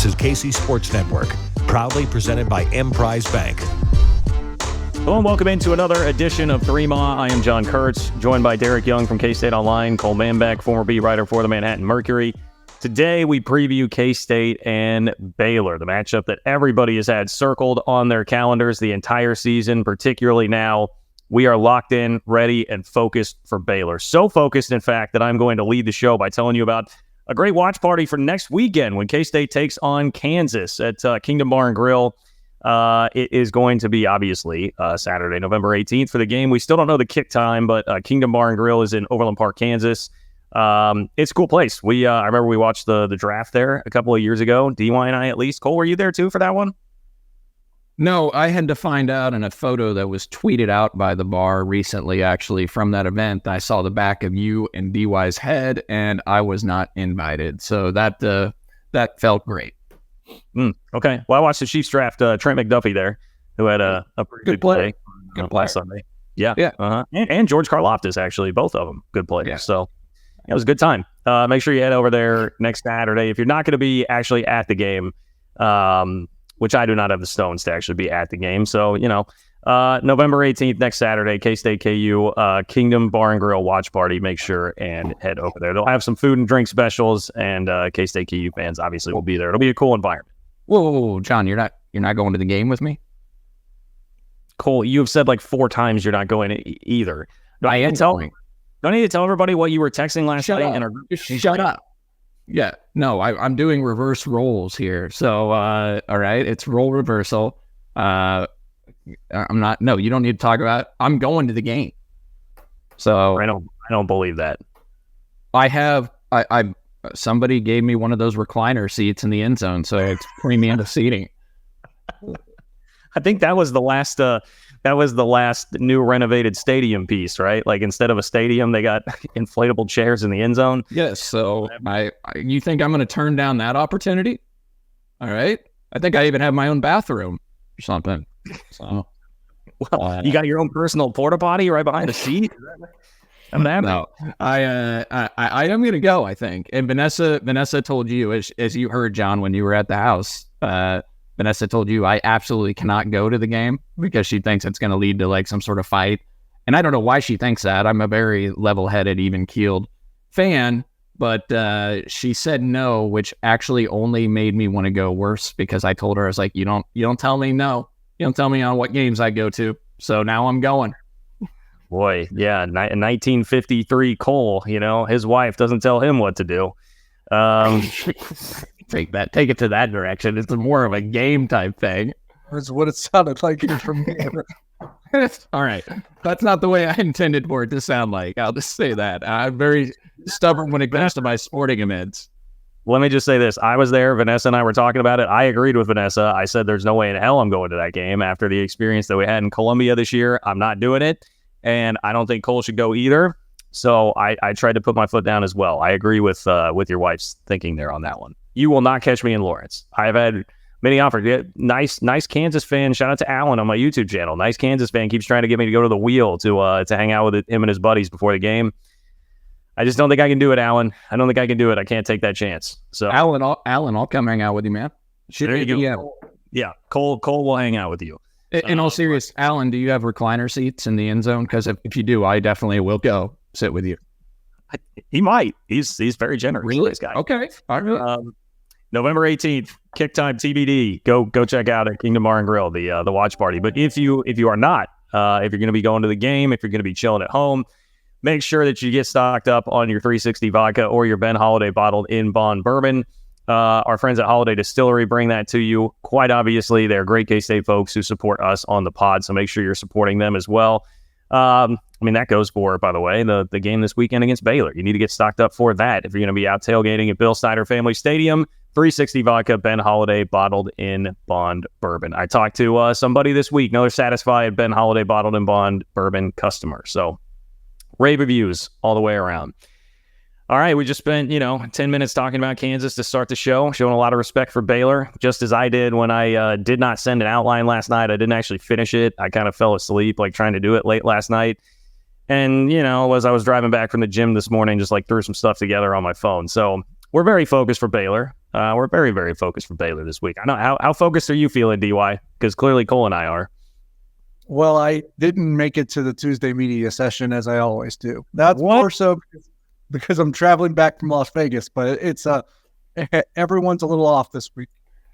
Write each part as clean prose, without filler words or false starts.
is KC Sports Network, proudly presented by Emprise Bank. Hello and welcome into another edition of 3 Ma. I am John Kurtz, joined by Derek Young from K-State Online, Cole Manbeck, former beat writer for the Manhattan Mercury. Today we preview K-State and Baylor, the matchup that everybody has had circled on their calendars the entire season, particularly now. We are locked in, ready, and focused for Baylor. So focused, in fact, that I'm going to lead the show by telling you about a great watch party for next weekend when K-State takes on Kansas at Kingdom Bar and Grill. It is going to be, obviously, Saturday, November 18th for the game. We still don't know the kick time, but Kingdom Bar and Grill is in Overland Park, Kansas. It's a cool place. I remember we watched the draft there a couple of years ago. DY and I, at least. Cole, were you there too for that one? No, I had to find out in a photo that was tweeted out by the bar recently, actually, from that event. I saw the back of you and DY's head, and I was not invited. So that felt great. Okay. Well, I watched the Chiefs draft Trent McDuffie there, who had a pretty good play. Good play. Last Sunday. Yeah. And George Karlaftis, actually, both of them good players. Yeah. So it was a good time. Make sure you head over there next Saturday. If you're not going to be actually at the game, which I do not have the stones to actually be at the game. So, November 18th, next Saturday, K-State KU, Kingdom Bar and Grill watch party. Make sure and head over there. They'll have some food and drink specials, and K-State KU fans obviously will be there. It'll be a cool environment. Whoa, John, you're not going to the game with me? Cole, you have said like 4 times you're not going either. Do I need to tell everybody what you were texting last night in our group? Shut up. Yeah, no, I'm doing reverse roles here. So, all right, it's role reversal. You don't need to talk about it. I'm going to the game. So I don't believe that. Somebody gave me one of those recliner seats in the end zone, so it's premium seating. I think that was the last new renovated stadium piece, right? Like instead of a stadium, they got inflatable chairs in the end zone. Yes. So you think I'm going to turn down that opportunity? All right. I think I even have my own bathroom or something. So, well, you got your own personal porta potty right behind the seat. No, I am going to go, I think. And Vanessa told you, as you heard, John, when you were at the house, Vanessa told you I absolutely cannot go to the game because she thinks it's going to lead to like some sort of fight. And I don't know why she thinks that. I'm a very level-headed, even-keeled fan, but she said no, which actually only made me want to go worse because I told her, I was like, you don't tell me no. You don't tell me on what games I go to. So now I'm going. Boy, yeah, 1953 Cole, his wife doesn't tell him what to do. Take it to that direction. It's more of a game type thing. That's what it sounded like from me. All right. That's not the way I intended for it to sound like. I'll just say that. I'm very stubborn when it comes to my sporting events. Let me just say this. I was there. Vanessa and I were talking about it. I agreed with Vanessa. I said there's no way in hell I'm going to that game after the experience that we had in Columbia this year. I'm not doing it. And I don't think Cole should go either. So I tried to put my foot down as well. I agree with your wife's thinking there on that one. You will not catch me in Lawrence. I've had many offers. Yeah, nice Kansas fan. Shout out to Alan on my YouTube channel. Nice Kansas fan keeps trying to get me to go to the Wheel to hang out with him and his buddies before the game. I just don't think I can do it, Alan. I don't think I can do it. I can't take that chance. So Alan, I'll come hang out with you, man. There you go. Yeah, Cole will hang out with you. In all seriousness, Alan, do you have recliner seats in the end zone? Because if you do, I definitely will go sit with you. He might. He's very generous. Really? This guy. Okay. All right. November 18th, kick time TBD. Go check out at Kingdom Bar and Grill, the watch party. But if you are not, if you're going to be going to the game, if you're going to be chilling at home, make sure that you get stocked up on your 360 vodka or your Ben Holiday bottled in bond bourbon. Our friends at Holiday Distillery bring that to you. Quite obviously, they're great K-State folks who support us on the pod, so make sure you're supporting them as well. That goes for, by the way, the game this weekend against Baylor. You need to get stocked up for that if you're going to be out tailgating at Bill Snyder Family Stadium. 360 vodka, Ben Holiday, bottled in bond bourbon. I talked to somebody this week, another satisfied Ben Holiday bottled in bond bourbon customer. So rave reviews all the way around. All right, we just spent, 10 minutes talking about Kansas to start the show, showing a lot of respect for Baylor, just as I did when I did not send an outline last night. I didn't actually finish it. I kind of fell asleep, trying to do it late last night. And, as I was driving back from the gym this morning, just threw some stuff together on my phone. So we're very focused for Baylor. We're very, very focused for Baylor this week. I know how focused are you feeling, DY? Because clearly Cole and I are. Well, I didn't make it to the Tuesday media session as I always do. That's more so because I'm traveling back from Las Vegas, but it's everyone's a little off this week.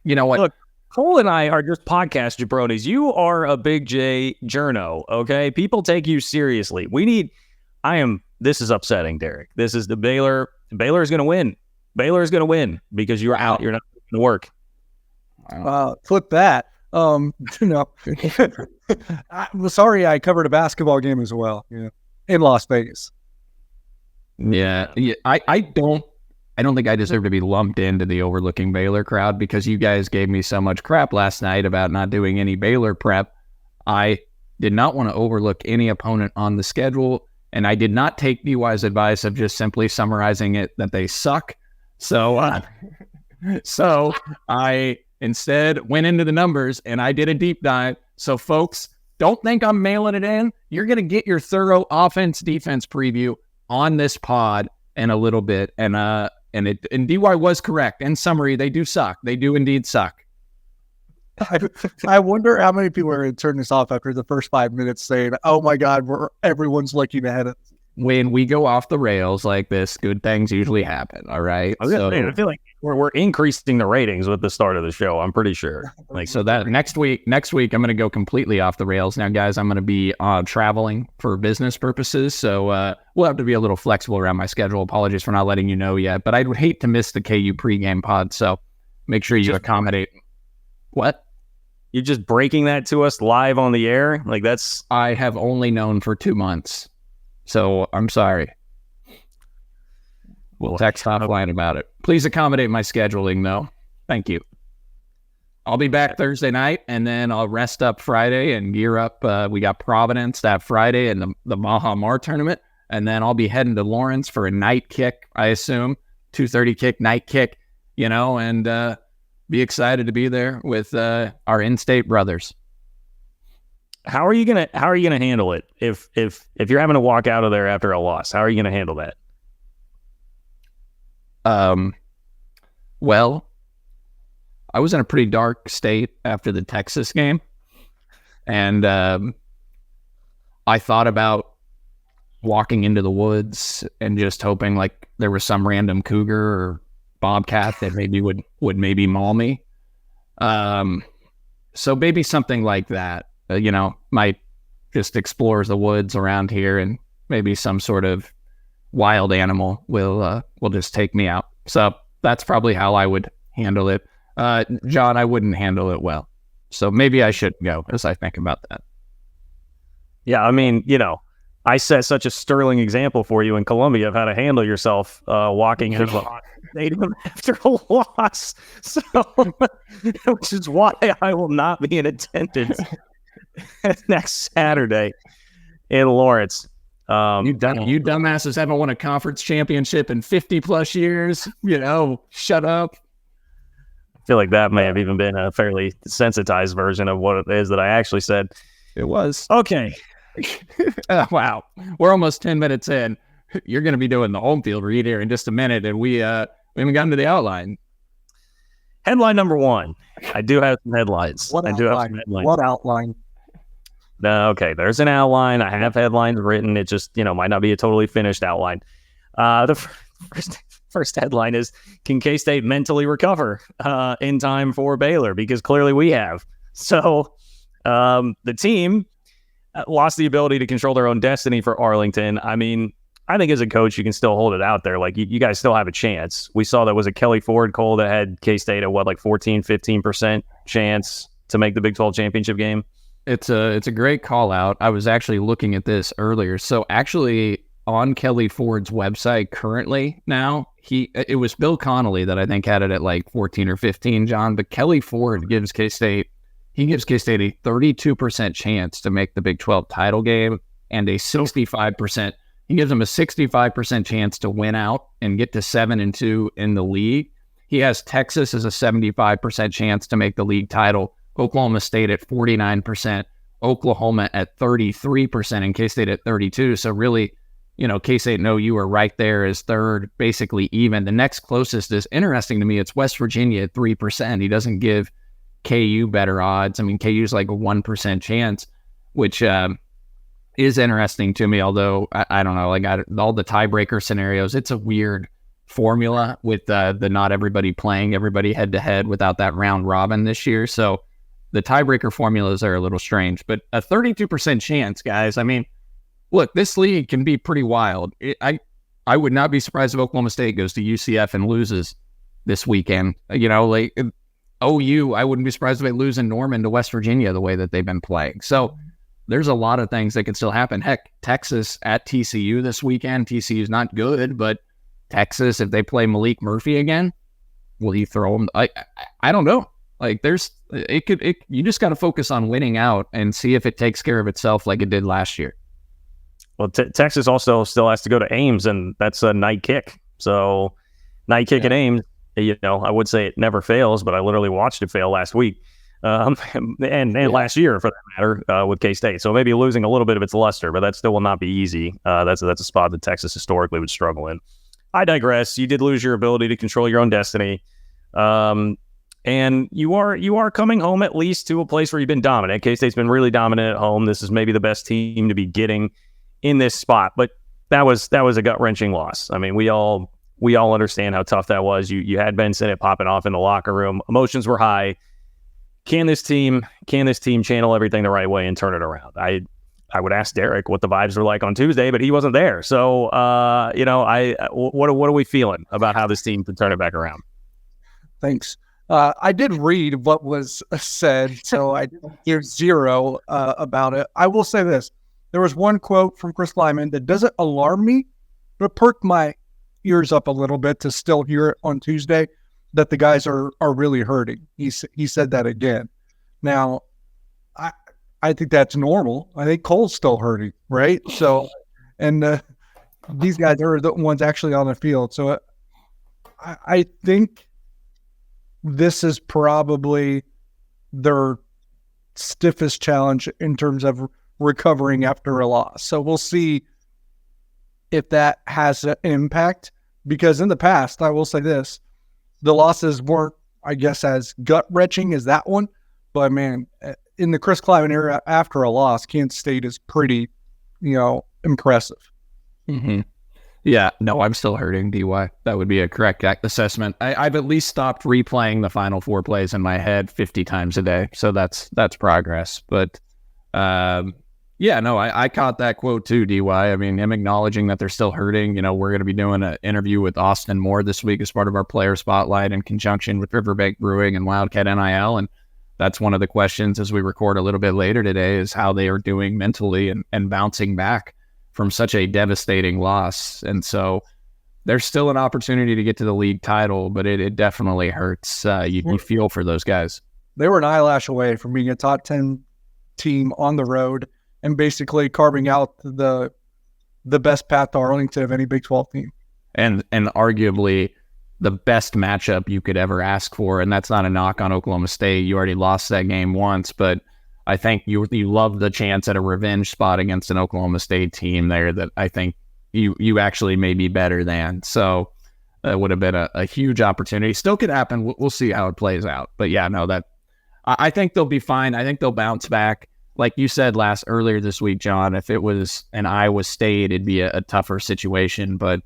You know what? Look, Cole and I are just podcast jabronis. You are a big J journo, okay? People take you seriously. This is upsetting, Derek. This is the Baylor is going to win. Baylor is going to win because you're out. You're not going to work. Flip that. I'm sorry I covered a basketball game as well, in Las Vegas. Yeah. I don't think I deserve to be lumped into the overlooking Baylor crowd because you guys gave me so much crap last night about not doing any Baylor prep. I did not want to overlook any opponent on the schedule, and I did not take DY's advice of just simply summarizing it that they suck. So I instead went into the numbers and I did a deep dive. So folks, don't think I'm mailing it in. You're going to get your thorough offense-defense preview on this pod in a little bit. And DY was correct. In summary, they do suck. They do indeed suck. I wonder how many people are going to turn this off after the first 5 minutes saying, oh my God, everyone's looking ahead of us. When we go off the rails like this, good things usually happen. All right. I feel like we're increasing the ratings with the start of the show. I'm pretty sure. So that next week, I'm going to go completely off the rails. Now, guys, I'm going to be traveling for business purposes. So we'll have to be a little flexible around my schedule. Apologies for not letting you know yet, but I would hate to miss the KU pregame pod. So make sure you accommodate. What? You're just breaking that to us live on the air? Like that's... I have only known for 2 months. So I'm sorry. We'll text offline about it. Please accommodate my scheduling, though. Thank you. I'll be back Thursday night, and then I'll rest up Friday and gear up. We got Providence that Friday and the Maha Mar tournament, and then I'll be heading to Lawrence for a night kick, I assume, 2:30 kick, night kick, and be excited to be there with our in-state brothers. How are you gonna handle it if you're having to walk out of there after a loss? How are you gonna handle that? Well, I was in a pretty dark state after the Texas game, and I thought about walking into the woods and just hoping like there was some random cougar or bobcat that maybe would maybe maul me. So maybe something like that. Might just explore the woods around here and maybe some sort of wild animal will just take me out. So that's probably how I would handle it. John, I wouldn't handle it well. So maybe I should go as I think about that. Yeah, I mean, I set such a sterling example for you in Columbia of how to handle yourself walking into the stadium after a loss. So, which is why I will not be in attendance next Saturday in Lawrence. You dumbasses haven't won a conference championship in 50 plus years. Shut up. I feel like that may have even been a fairly sensitized version of what it is that I actually said. It was. Okay. Wow. We're almost 10 minutes in. You're going to be doing the home field read here in just a minute, and we haven't gotten to the outline. Headline number one. I do have some headlines. What outline? No, okay. There's an outline. I have headlines written. It just, might not be a totally finished outline. The first headline is, can K-State mentally recover in time for Baylor? Because clearly we have. So the team lost the ability to control their own destiny for Arlington. I mean, I think as a coach, you can still hold it out there. Like, you guys still have a chance. We saw that was a Kelly Ford Cole that had K-State at 14, 15% chance to make the Big 12 championship game. It's a great call out. I was actually looking at this earlier. So actually on Kelly Ford's website currently now, it was Bill Connolly that I think had it at 14 or 15, John, but Kelly Ford gives K-State a 32% chance to make the Big 12 title game and a 65%. He gives them a 65% chance to win out and get to 7-2 in the league. He has Texas as a 75% chance to make the league title, Oklahoma State at 49%, Oklahoma at 33%, and K-State at 32%. So really, K-State and OU are right there as third, basically even. The next closest is interesting to me. It's West Virginia at 3%. He doesn't give KU better odds. I mean, KU's like a 1% chance, which is interesting to me, although I don't know, like all the tiebreaker scenarios, it's a weird formula with the not everybody playing everybody head to head without that round robin this year. So the tiebreaker formulas are a little strange, but a 32% chance, guys. I mean, look, this league can be pretty wild. I would not be surprised if Oklahoma State goes to UCF and loses this weekend. Like OU, I wouldn't be surprised if they lose in Norman to West Virginia the way that they've been playing. So there's a lot of things that could still happen. Heck, Texas at TCU this weekend. TCU's not good, but Texas, if they play Malik Murphy again, will he throw him? I don't know. Like you just got to focus on winning out and see if it takes care of itself like it did last year. Well, Texas also still has to go to Ames, and that's a night kick. So night kick at Ames, I would say it never fails, but I literally watched it fail last week. And last year for that matter, with K-State. So maybe losing a little bit of its luster, but that still will not be easy. That's a spot that Texas historically would struggle in. I digress. You did lose your ability to control your own destiny. And you are coming home at least to a place where you've been dominant. K-State's been really dominant at home. This is maybe the best team to be getting in this spot, but that was a gut-wrenching loss. I mean, we all understand how tough that was. You had Ben Sinnott popping off in the locker room. Emotions were high. Can this team channel everything the right way and turn it around? I would ask Derek what the vibes were like on Tuesday, but he wasn't there. So, what are we feeling about how this team can turn it back around? Thanks. I did read what was said, so I didn't hear zero about it. I will say this. There was one quote from Chris Kleiman that doesn't alarm me, but perked my ears up a little bit to still hear it on Tuesday, that the guys are really hurting. He said that again. Now, I think that's normal. I think Cole's still hurting, right? So, and these guys are the ones actually on the field. So I think this is probably their stiffest challenge in terms of recovering after a loss. So we'll see if that has an impact, because in the past, I will say this, the losses weren't, I guess, as gut-wrenching as that one. But, man, in the Chris Kleiman era, after a loss, Kansas State is pretty, impressive. Mm-hmm. Yeah, no, I'm still hurting, DY. That would be a correct assessment. I've at least stopped replaying the final 4 plays in my head 50 times a day. So that's progress. But, I caught that quote too, DY. I mean, him acknowledging that they're still hurting. We're going to be doing an interview with Austin Moore this week as part of our player spotlight in conjunction with Riverbank Brewing and Wildcat NIL. And that's one of the questions as we record a little bit later today, is how they are doing mentally and bouncing back from such a devastating loss. And so there's still an opportunity to get to the league title, but it definitely hurts. You feel for those guys. They were an eyelash away from being a top 10 team on the road and basically carving out the best path to Arlington of any Big 12 team. And arguably the best matchup you could ever ask for. And that's not a knock on Oklahoma State. You already lost that game once, but I think you love the chance at a revenge spot against an Oklahoma State team there that I think you actually may be better than. So that would have been a huge opportunity. Still could happen. We'll see how it plays out. But yeah, no, I think they'll be fine. I think they'll bounce back. Like you said earlier this week, John, if it was an Iowa State, it'd be a tougher situation. But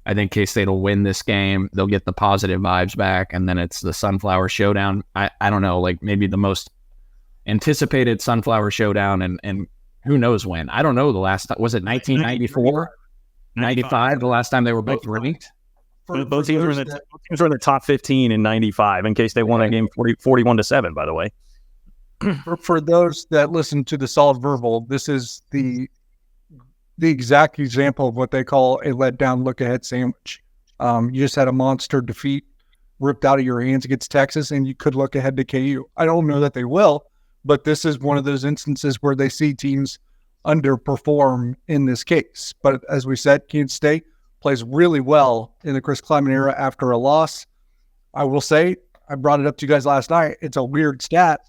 I think K-State will win this game. They'll get the positive vibes back, and then it's the Sunflower Showdown. I don't know, like maybe the most anticipated Sunflower Showdown, and who knows when. I don't know the last time. Was it 1994? 95, the last time they were both ranked? Both teams were in the top 15 in 95, in case they won that game 41-7, by the way. For those that listen to the Solid Verbal, this is the exact example of what they call a letdown look-ahead sandwich. You just had a monster defeat ripped out of your hands against Texas, and you could look ahead to KU. I don't know that they will, but this is one of those instances where they see teams underperform in this case. But as we said, Kansas State plays really well in the Chris Kleiman era after a loss. I will say, I brought it up to you guys last night, it's a weird stat.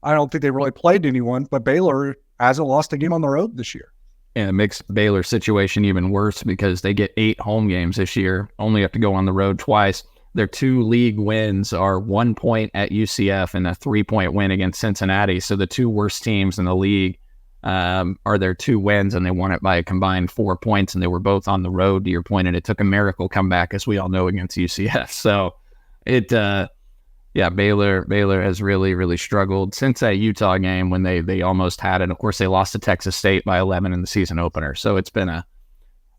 I don't think they really played anyone, but Baylor hasn't lost a game on the road this year. and it makes Baylor's situation even worse because they get 8 home games this year, only have to go on the road twice. Their 2 league wins are 1 point at UCF and a 3-point win against Cincinnati. So the 2 worst teams in the league are their 2 wins, and they won it by a combined 4 points, and they were both on the road, to your point, and it took a miracle comeback, as we all know, against UCF. So Baylor has really, really struggled since that Utah game when they almost had it. Of course, they lost to Texas State by 11 in the season opener. So it's been a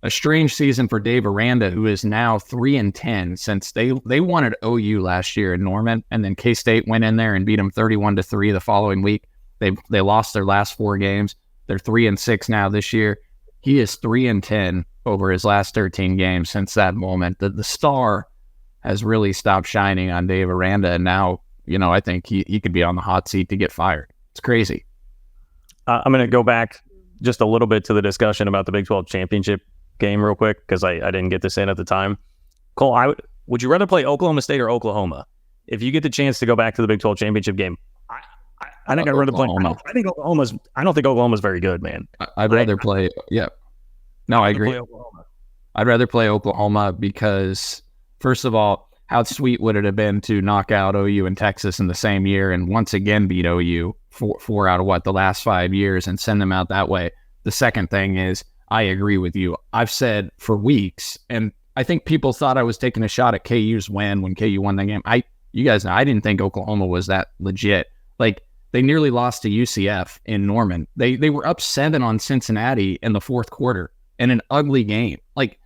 strange season for Dave Aranda, who is now 3-10 since they won at OU last year in Norman, and then K-State went in there and beat them 31-3 the following week. They lost their last 4 games. They're 3-6 now this year. He is 3-10 over his last 13 games since that moment. The star has really stopped shining on Dave Aranda, and now, I think he could be on the hot seat to get fired. It's crazy. I'm going to go back just a little bit to the discussion about the Big 12 championship game real quick, because I didn't get this in at the time. Cole, would you rather play Oklahoma State or Oklahoma? If you get the chance to go back to the Big 12 championship game, I think I'd rather play. I don't think Oklahoma's very good, man. I'd rather play. Yeah. No, I agree. I'd rather play Oklahoma because, first of all, how sweet would it have been to knock out OU and Texas in the same year and once again beat OU four out of the last 5 years and send them out that way? The second thing is, I agree with you. I've said for weeks, and I think people thought I was taking a shot at KU's win when KU won that game. You guys know, I didn't think Oklahoma was that legit. Like, they nearly lost to UCF in Norman. They were up 7 on Cincinnati in the 4th quarter in an ugly game. Like,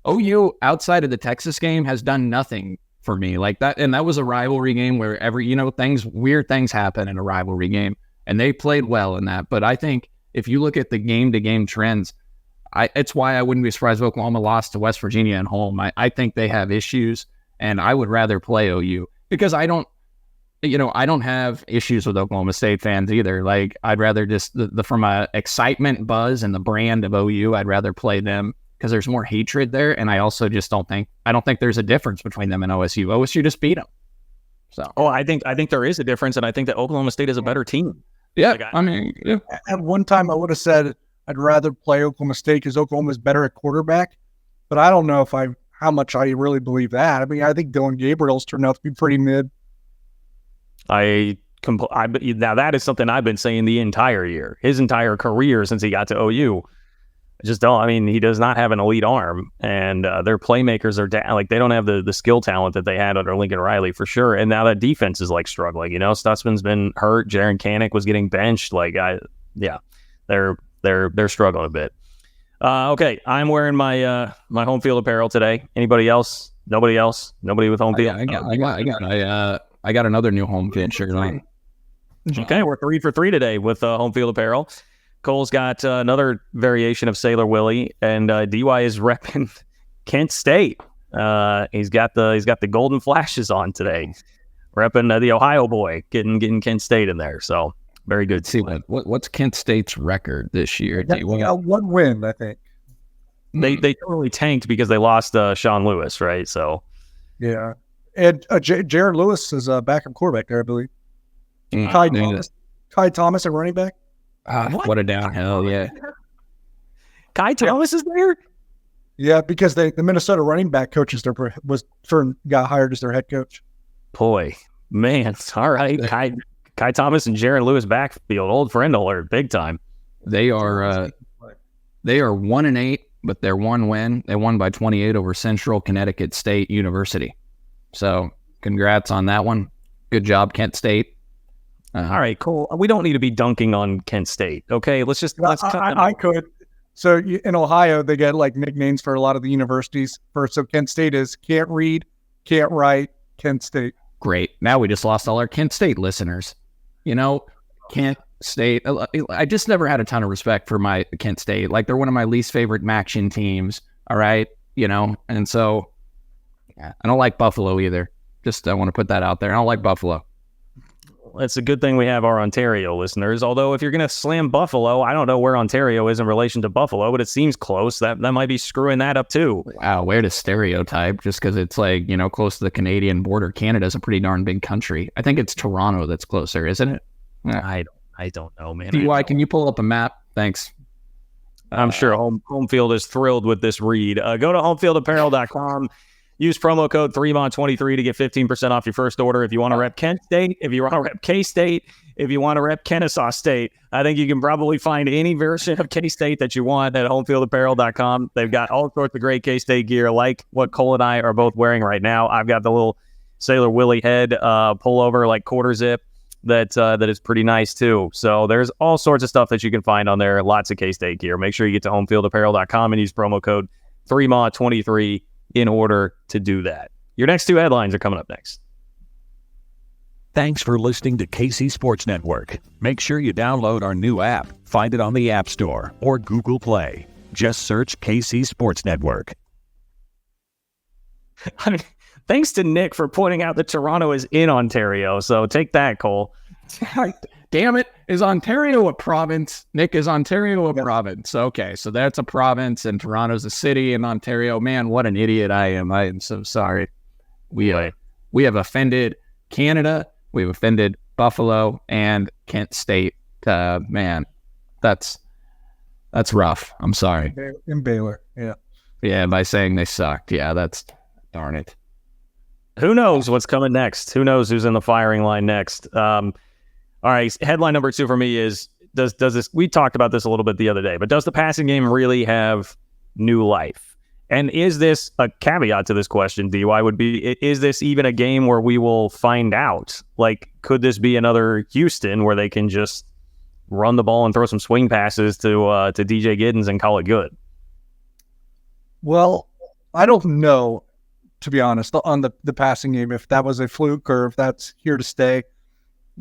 OU outside of the Texas game has done nothing for me like that. And that was a rivalry game where weird things happen in a rivalry game, and they played well in that. But I think if you look at the game-to-game trends, it's why I wouldn't be surprised if Oklahoma lost to West Virginia at home. I think they have issues, and I would rather play OU because I don't have issues with Oklahoma State fans either. Like, I'd rather just from a excitement buzz and the brand of OU, I'd rather play them because there's more hatred there. And I also just don't think there's a difference between them and OSU. OSU just beat them. So, I think there is a difference, and I think that Oklahoma State is a better team. Yeah, At one time, I would have said I'd rather play Oklahoma State because Oklahoma's better at quarterback, but I don't know how much I really believe that. I mean, I think Dylan Gabriel's turned out to be pretty mid. Now that is something I've been saying the entire year, his entire career since he got to OU. He does not have an elite arm, and their playmakers are down. Like, they don't have the skill talent that they had under Lincoln Riley for sure. And now that defense is like struggling. Stutzman's been hurt. Jaron Kanik was getting benched. They're struggling a bit. Okay, I'm wearing my my home field apparel today. Anybody else? Nobody else? Nobody with home field? I got another new home field shirt on. Okay, we're 3 for 3 today with home field apparel. Cole's got another variation of Sailor Willie, and DY is repping Kent State. He's got the golden flashes on today, repping the Ohio boy, getting Kent State in there. So very good. See what's Kent State's record this year? One win, I think. They totally tanked because they lost Sean Lewis, right? So yeah, and Jared Lewis is a backup quarterback there, I believe. Kai Thomas, a running back. What a downhill! Yeah, Kai Thomas is there. Yeah, because the Minnesota running back coaches got hired as their head coach. Boy, man, all right, Kai Thomas and Jaron Lewis backfield, old friend alert, big time. They are 1-8, but they're 1 win. They won by 28 over Central Connecticut State University. So, congrats on that one. Good job, Kent State. All right, cool. We don't need to be dunking on Kent State. Okay, let's cut them. I could. So in Ohio, they get like nicknames for a lot of the universities. So Kent State is can't read, can't write, Kent State. Great. Now we just lost all our Kent State listeners. Kent State. I just never had a ton of respect for my Kent State. Like, they're one of my least favorite MACtion teams. All right, and so I don't like Buffalo either. Just I want to put that out there. I don't like Buffalo. It's a good thing we have our Ontario listeners. Although if you're going to slam Buffalo, I don't know where Ontario is in relation to Buffalo, but it seems close. That might be screwing that up too. Wow, where to stereotype just because it's like, close to the Canadian border. Canada's a pretty darn big country. I think it's Toronto that's closer, isn't it? I don't know, man. DY, can you pull up a map? Thanks. I'm sure home field is thrilled with this read. Go to homefieldapparel.com. Use promo code 3MON23 to get 15% off your first order. If you want to rep Kent State, if you want to rep K-State, if you want to rep Kennesaw State, I think you can probably find any version of K-State that you want at homefieldapparel.com. They've got all sorts of great K-State gear, like what Cole and I are both wearing right now. I've got the little Sailor Willie head pullover, like quarter zip, that is pretty nice too. So there's all sorts of stuff that you can find on there. Lots of K-State gear. Make sure you get to homefieldapparel.com and use promo code 3MON23 in order to do that. Your next two headlines are coming up next. Thanks for listening to KC Sports Network. Make sure you download our new app. Find it on the App Store or Google Play. Just search KC Sports Network. Thanks to Nick for pointing out that Toronto is in Ontario. So take that, Cole. Damn it. Is Ontario a province? Nick, is Ontario a province? Okay, so that's a province and Toronto's a city in Ontario. Man, what an idiot I am. I am so sorry. We have offended Canada. We've offended Buffalo and Kent State. Man, that's rough. I'm sorry. In Baylor, yeah. Yeah, by saying they sucked. Yeah, that's darn it. Who knows what's coming next? Who knows who's in the firing line next? All right, headline number 2 for me is, does this, we talked about this a little bit the other day, but does the passing game really have new life? And is this a caveat to this question, DY, would be, is this even a game where we will find out? Like, could this be another Houston where they can just run the ball and throw some swing passes to DJ Giddens and call it good? Well, I don't know, to be honest, on the passing game, if that was a fluke or if that's here to stay.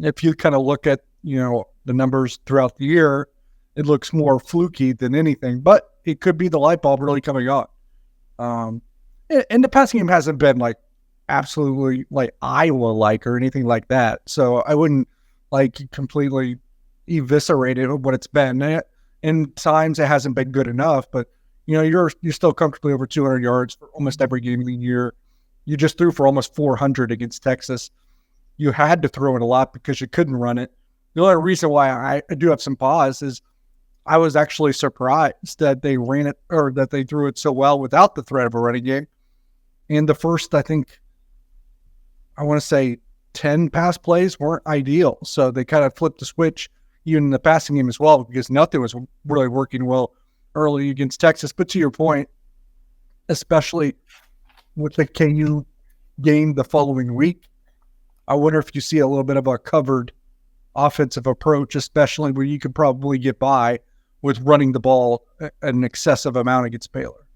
If you kind of look at, the numbers throughout the year, it looks more fluky than anything, but it could be the light bulb really coming on. And the passing game hasn't been like absolutely like Iowa-like or anything like that. So I wouldn't like completely eviscerate it what it's been. In times it hasn't been good enough, but you're still comfortably over 200 yards for almost every game of the year. You just threw for almost 400 against Texas. You had to throw it a lot because you couldn't run it. The only reason why I do have some pause is I was actually surprised that they ran it or that they threw it so well without the threat of a running game. And the first, I think, I want to say 10 pass plays weren't ideal. So they kind of flipped the switch even in the passing game as well, because nothing was really working well early against Texas. But to your point, especially with the KU game the following week, I wonder if you see a little bit of a covered offensive approach, especially where you could probably get by with running the ball an excessive amount against Baylor.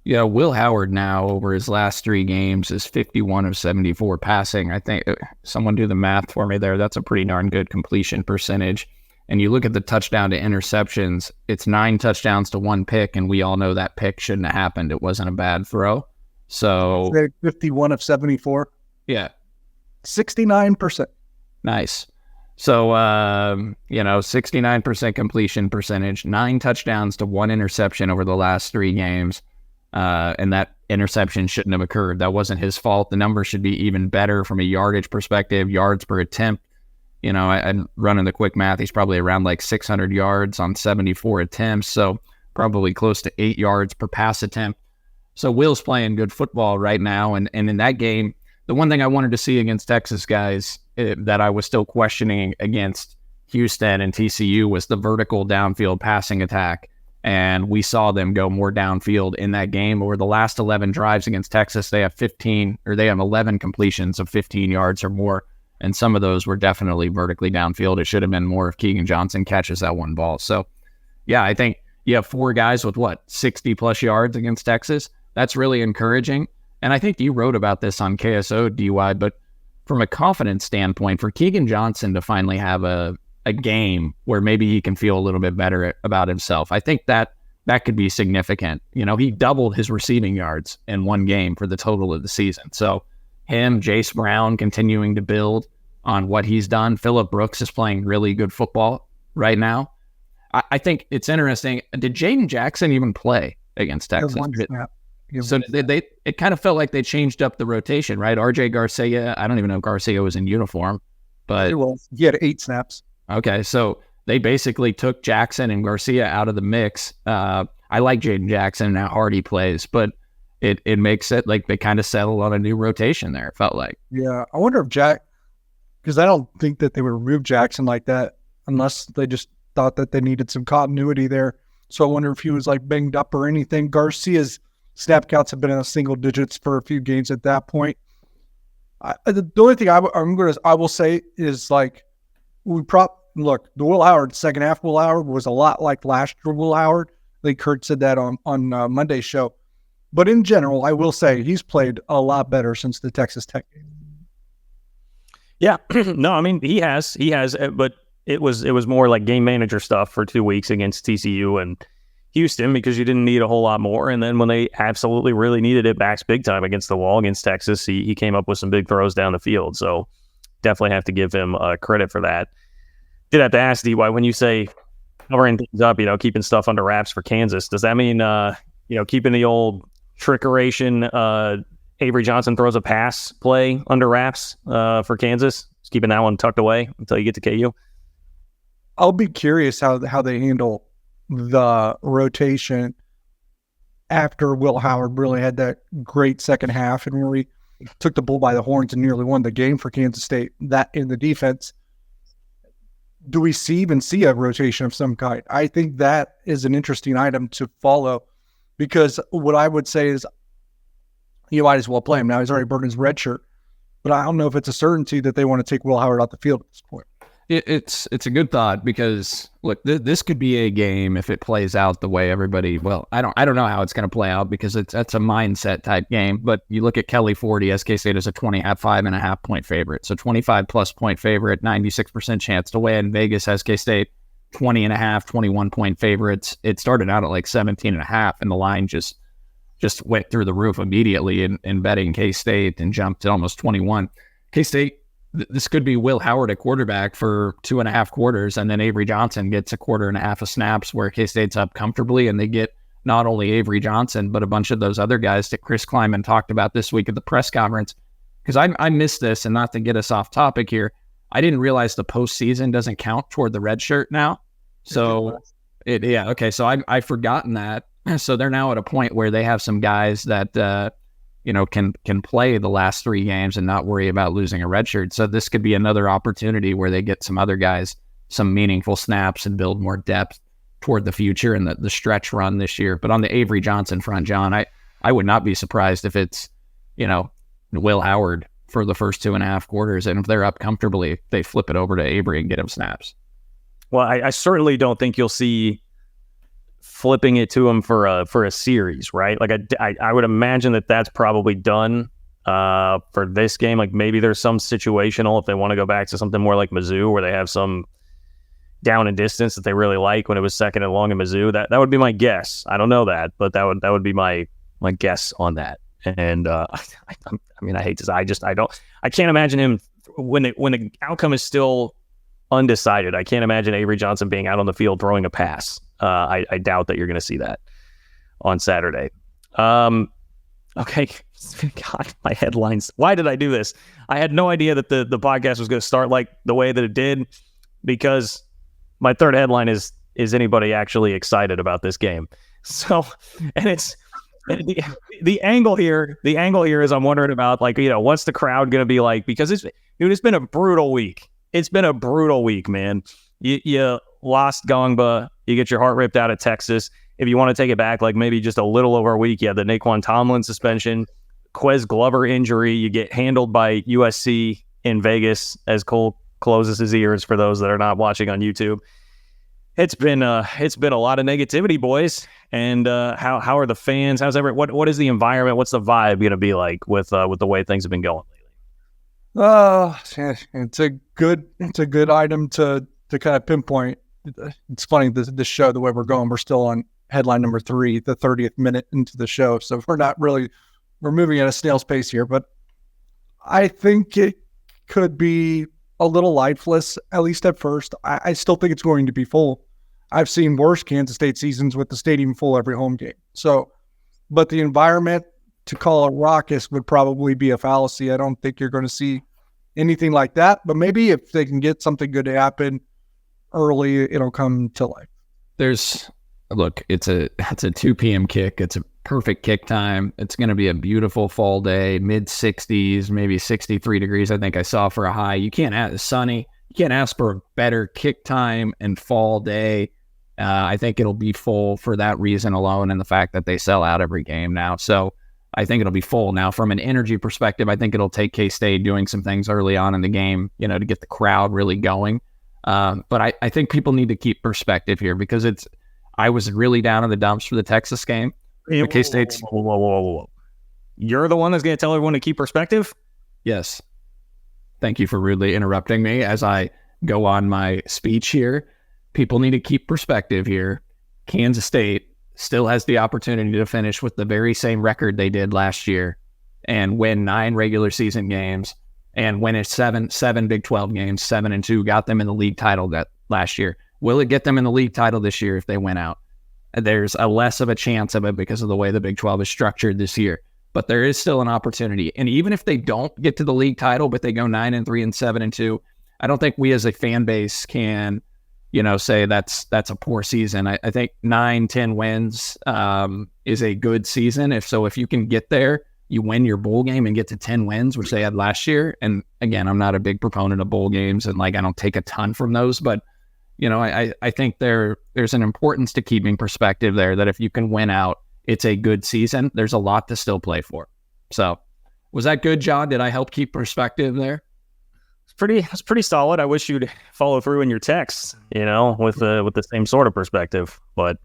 Yeah, Will Howard now over his last 3 games is 51 of 74 passing. I think someone do the math for me there. That's a pretty darn good completion percentage. And you look at the touchdown to interceptions, it's 9 touchdowns to 1 pick, and we all know that pick shouldn't have happened. It wasn't a bad throw. So 51 of 74. Yeah. 69%. Nice. So, 69% completion percentage, 9 touchdowns to 1 interception over the last 3 games. And that interception shouldn't have occurred. That wasn't his fault. The number should be even better from a yardage perspective, yards per attempt. I'm running the quick math. He's probably around like 600 yards on 74 attempts. So probably close to 8 yards per pass attempt. So Will's playing good football right now. And in that game, the one thing I wanted to see against Texas, guys, that I was still questioning against Houston and TCU was the vertical downfield passing attack. And we saw them go more downfield in that game. Over the last 11 drives against Texas, they have 11 completions of 15 yards or more. And some of those were definitely vertically downfield. It should have been more if Keegan Johnson catches that one ball. So, yeah, I think you have 4 guys with 60-plus yards against Texas. That's really encouraging. And I think you wrote about this on KSO, DY, but from a confidence standpoint, for Keegan Johnson to finally have a game where maybe he can feel a little bit better about himself, I think that could be significant. He doubled his receiving yards in one game for the total of the season. So him, Jace Brown continuing to build on what he's done. Phillip Brooks is playing really good football right now. I think it's interesting. Did Jaden Jackson even play against Texas? So it kind of felt like they changed up the rotation, right? RJ Garcia, I don't even know if Garcia was in uniform, but he had 8 snaps. Okay, so they basically took Jackson and Garcia out of the mix. I like Jaden Jackson and how hard he plays, but it makes it like they kind of settled on a new rotation there, it felt like. Yeah, I wonder if because I don't think that they would remove Jackson like that unless they just thought that they needed some continuity there. So I wonder if he was like banged up or anything. Garcia's snap counts have been in the single digits for a few games at that point. The only thing I will say is like look, the Will Howard second half Will Howard was a lot like last year Will Howard. I think Kurtz said that on Monday's show. But in general, I will say he's played a lot better since the Texas Tech game. Yeah, no, I mean he has, but it was more like game manager stuff for 2 weeks against TCU and Houston because you didn't need a whole lot more. And then when they absolutely really needed it, backs big time against the wall against Texas, he came up with some big throws down the field. So definitely have to give him credit for that. Did have to ask D-Y, when you say covering things up, keeping stuff under wraps for Kansas, does that mean keeping the old trickeration Avery Johnson throws a pass play under wraps for Kansas? Just keeping that one tucked away until you get to KU? I'll be curious how they handle the rotation after Will Howard really had that great second half and really took the bull by the horns and nearly won the game for Kansas State. That in the defense, do we even see a rotation of some kind? I think that is an interesting item to follow because what I would say is you might as well play him now. He's already burned his red shirt, but I don't know if it's a certainty that they want to take Will Howard off the field at this point. It's a good thought because look, this could be a game if it plays out the way everybody. Well, I don't know how it's going to play out because that's a mindset type game. But you look at Kelly 40, SK State is a 25.5 point favorite, so 25 plus point favorite, 96% chance to win. Vegas, SK State 20.5, 21 point favorites. It started out at like 17.5, and the line just went through the roof immediately in betting K-State and jumped to almost 21. K-State. This could be Will Howard at quarterback for 2.5 quarters, and then Avery Johnson gets a quarter and a half of snaps where K-State's up comfortably, and they get not only Avery Johnson, but a bunch of those other guys that Chris Kleiman talked about this week at the press conference. Because I missed this, and not to get us off topic here, I didn't realize the postseason doesn't count toward the red shirt now. So, so I've forgotten that. So they're now at a point where they have some guys that can play the last 3 games and not worry about losing a red shirt. So this could be another opportunity where they get some other guys some meaningful snaps and build more depth toward the future and the stretch run this year. But on the Avery Johnson front, John, I would not be surprised if it's, Will Howard for the first 2.5 quarters. And if they're up comfortably, they flip it over to Avery and get him snaps. Well, I certainly don't think you'll see flipping it to him for a series, right? Like I would imagine that's probably done for this game. Like maybe there's some situational if they want to go back to something more like Mizzou where they have some down and distance that they really like when it was second and long in Mizzou. That would be my guess. I don't know that, but that would be my guess on that. And I hate to say, I can't imagine him when the outcome is still undecided. I can't imagine Avery Johnson being out on the field throwing a pass. I doubt that you're going to see that on Saturday. Okay. God, my headlines. Why did I do this? I had no idea that the podcast was going to start like the way that it did because my third headline is anybody actually excited about this game? So, and it's the angle here is I'm wondering about what's the crowd going to be like because it's been a brutal week. It's been a brutal week, man. You lost Gongba. You get your heart ripped out at Texas. If you want to take it back, like maybe just a little over a week, you had the Naquan Tomlin suspension, Quez Glover injury. You get handled by USC in Vegas as Cole closes his ears for those that are not watching on YouTube. It's been a lot of negativity, boys. And how are the fans? What is the environment? What's the vibe going to be like with the way things have been going lately? It's a good item to kind of pinpoint. It's funny, this show, the way we're going, we're still on headline number 3, the 30th minute into the show. So we're moving at a snail's pace here, but I think it could be a little lifeless, at least at first. I still think it's going to be full. I've seen worse Kansas State seasons with the stadium full every home game. So, but the environment, to call it raucous would probably be a fallacy. I don't think you're going to see anything like that, but maybe if they can get something good to happen, early it'll come to life. It's a 2 p.m. kick. It's a perfect kick time. It's going to be a beautiful fall day, mid 60s, maybe 63 degrees. I think I saw for a high. It's sunny. You can't ask for a better kick time and fall day. I think it'll be full for that reason alone, and the fact that they sell out every game now. So I think it'll be full. Now, from an energy perspective, I think it'll take K-State doing some things early on in the game, to get the crowd really going. But I think people need to keep perspective here, because I was really down in the dumps for the Texas game. K-State's. Whoa. You're the one that's going to tell everyone to keep perspective? Yes. Thank you for rudely interrupting me as I go on my speech here. People need to keep perspective here. Kansas State still has the opportunity to finish with the very same record they did last year and win 9 regular season games and win 7 Big 12 games, 7-2, got them in the league title that last year. Will it get them in the league title this year if they win out? There's a less of a chance of it because of the way the Big 12 is structured this year. But there is still an opportunity. And even if they don't get to the league title, but they go 9-3 and 7-2, I don't think we as a fan base can, say that's a poor season. I think 9-10 wins is a good season. If you can get there, you win your bowl game and get to 10 wins, which they had last year. And again, I'm not a big proponent of bowl games, and I don't take a ton from those, but I think there's an importance to keeping perspective there, that if you can win out, it's a good season. There's a lot to still play for. So was that good, John? Did I help keep perspective there? It's pretty solid. I wish you'd follow through in your texts, with the same sort of perspective. But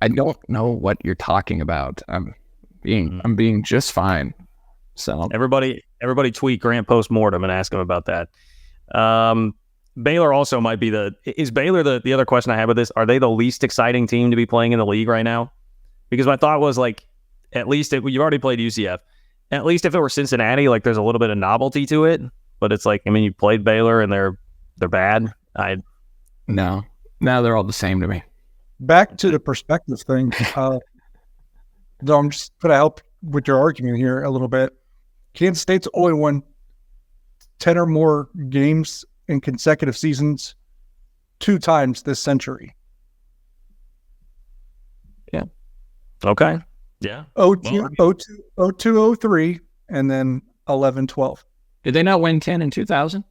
I don't know what you're talking about. I'm being just fine. So everybody tweet Grant postmortem and ask him about that. Baylor also might be is Baylor the other question I have with this? Are they the least exciting team to be playing in the league right now? Because my thought was at least you've already played UCF. At least if it were Cincinnati, there's a little bit of novelty to it. But it's you played Baylor and they're bad. No, they're all the same to me. Back to the perspective thing. I'm just going to help with your argument here a little bit. Kansas State's only won 10 or more games in consecutive seasons 2 times this century. Yeah. Okay. Yeah. 02-03 and then 11-12. Did they not win 10 in 2000?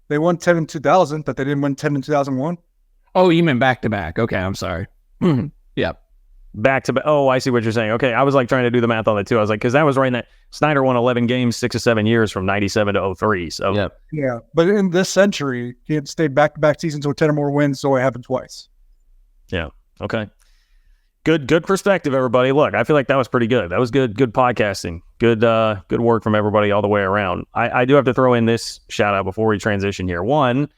They won 10 in 2000, but they didn't win 10 in 2001. Oh, you meant back-to-back. Okay, I'm sorry. Yeah. Back-to-back. Oh, I see what you're saying. Okay, I was trying to do the math on that too. I was because that was right in that Snyder won 11 games 6 or 7 years from 97 to 03. So yeah. But in this century, Kansas State back-to-back seasons with 10 or more wins, so it happened twice. Yeah. Okay. Good perspective, everybody. Look, I feel like that was pretty good. That was good podcasting. Good work from everybody all the way around. I do have to throw in this shout out before we transition here. One,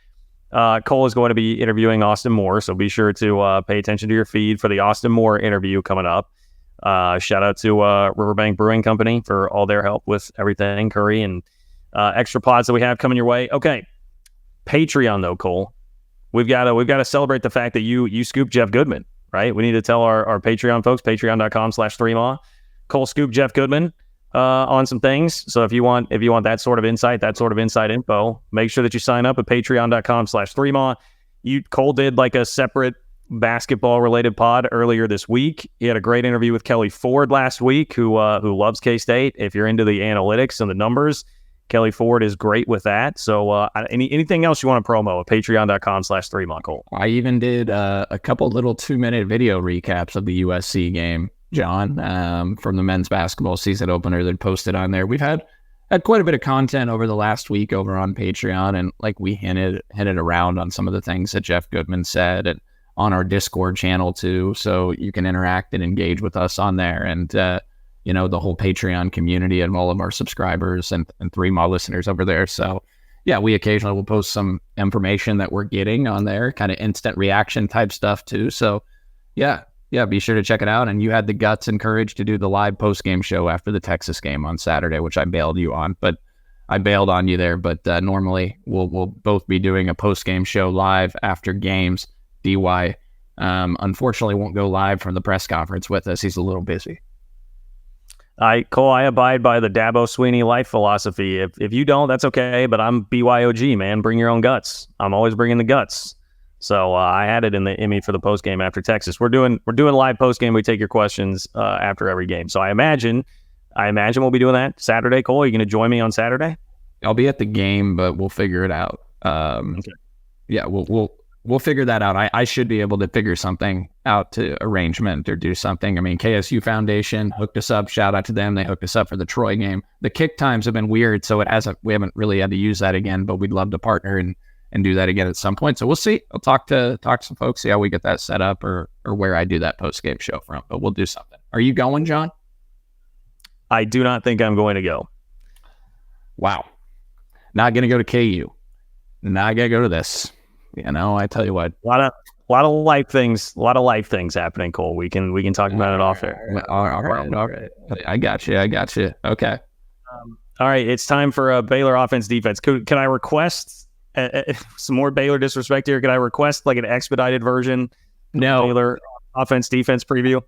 Cole is going to be interviewing Austin Moore, so be sure to pay attention to your feed for the Austin Moore interview coming up. Shout out to Riverbank Brewing Company for all their help with everything, Curry and extra pods that we have coming your way. Okay, Patreon though, Cole, we've got to celebrate the fact that you scooped Jeff Goodman. Right, we need to tell our Patreon folks, patreon.com/3law. Cole scooped Jeff Goodman on some things. So if you want that sort of insight, info, make sure that you sign up at patreon.com/3law. Cole did a separate basketball related pod earlier this week. He had a great interview with Kelly Ford last week, who loves K-State. If you're into the analytics and the numbers, Kelly Ford is great with that. So anything else you want to promo at patreon.com/3law, Cole? I even did a couple little 2-minute video recaps of the USC game, John, from the men's basketball season opener that posted on there. We've had quite a bit of content over the last week over on Patreon, and we hinted around on some of the things that Jeff Goodman said, and on our Discord channel too, so you can interact and engage with us on there. And the whole Patreon community and all of our subscribers and 3law listeners over there. So yeah, we occasionally will post some information that we're getting on there, kind of instant reaction type stuff too. So yeah, be sure to check it out. And you had the guts and courage to do the live post-game show after the Texas game on Saturday, which I bailed you on, but I bailed on you there. But normally we'll both be doing a post-game show live after games. DY unfortunately won't go live from the press conference with us. He's a little busy. Cole, I abide by the Dabo Sweeney life philosophy. If you don't, that's okay, but I'm BYOG, man. Bring your own guts. I'm always bringing the guts. So I had it in me for the post game after Texas. We're doing live post game. We take your questions after every game. So I imagine we'll be doing that Saturday. Cole, are you going to join me on Saturday? I'll be at the game, but we'll figure it out. Okay. Yeah, we'll figure that out. I should be able to figure something out to arrangement or do something. I mean, KSU Foundation hooked us up. Shout out to them. They hooked us up for the Troy game. The kick times have been weird, so we haven't really had to use that again, but we'd love to partner and do that again at some point. So we'll see. I'll talk to some folks, see how we get that set up or where I do that post-game show from, but we'll do something. Are you going, John? I do not think I'm going to go. Wow. Not going to go to KU. Not going to go to this. I tell you what. A lot of life things happening, Cole. We can talk about it off air. All right. I got you. Okay. All right. It's time for a Baylor offense defense. Can I request some more Baylor disrespect here? Can I request like an expedited version? No. Baylor offense defense preview?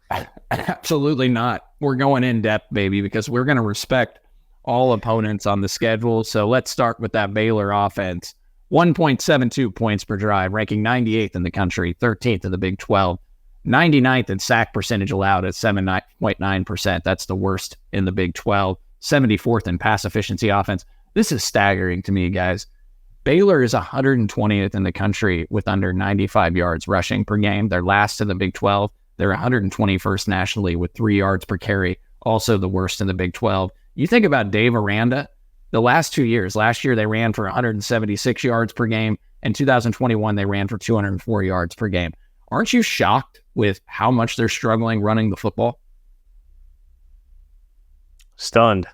Absolutely not. We're going in depth, baby, because we're going to respect all opponents on the schedule. So let's start with that Baylor offense. 1.72 points per drive, ranking 98th in the country, 13th in the Big 12, 99th in sack percentage allowed at 7.9%. That's the worst in the Big 12, 74th in pass efficiency offense. This is staggering to me, guys. Baylor is 120th in the country with under 95 yards rushing per game. They're last in the Big 12. They're 121st nationally with 3 yards per carry, also the worst in the Big 12. You think about Dave Aranda, the last 2 years. Last year, they ran for 176 yards per game. In 2021, they ran for 204 yards per game. Aren't you shocked with how much they're struggling running the football? Stunned.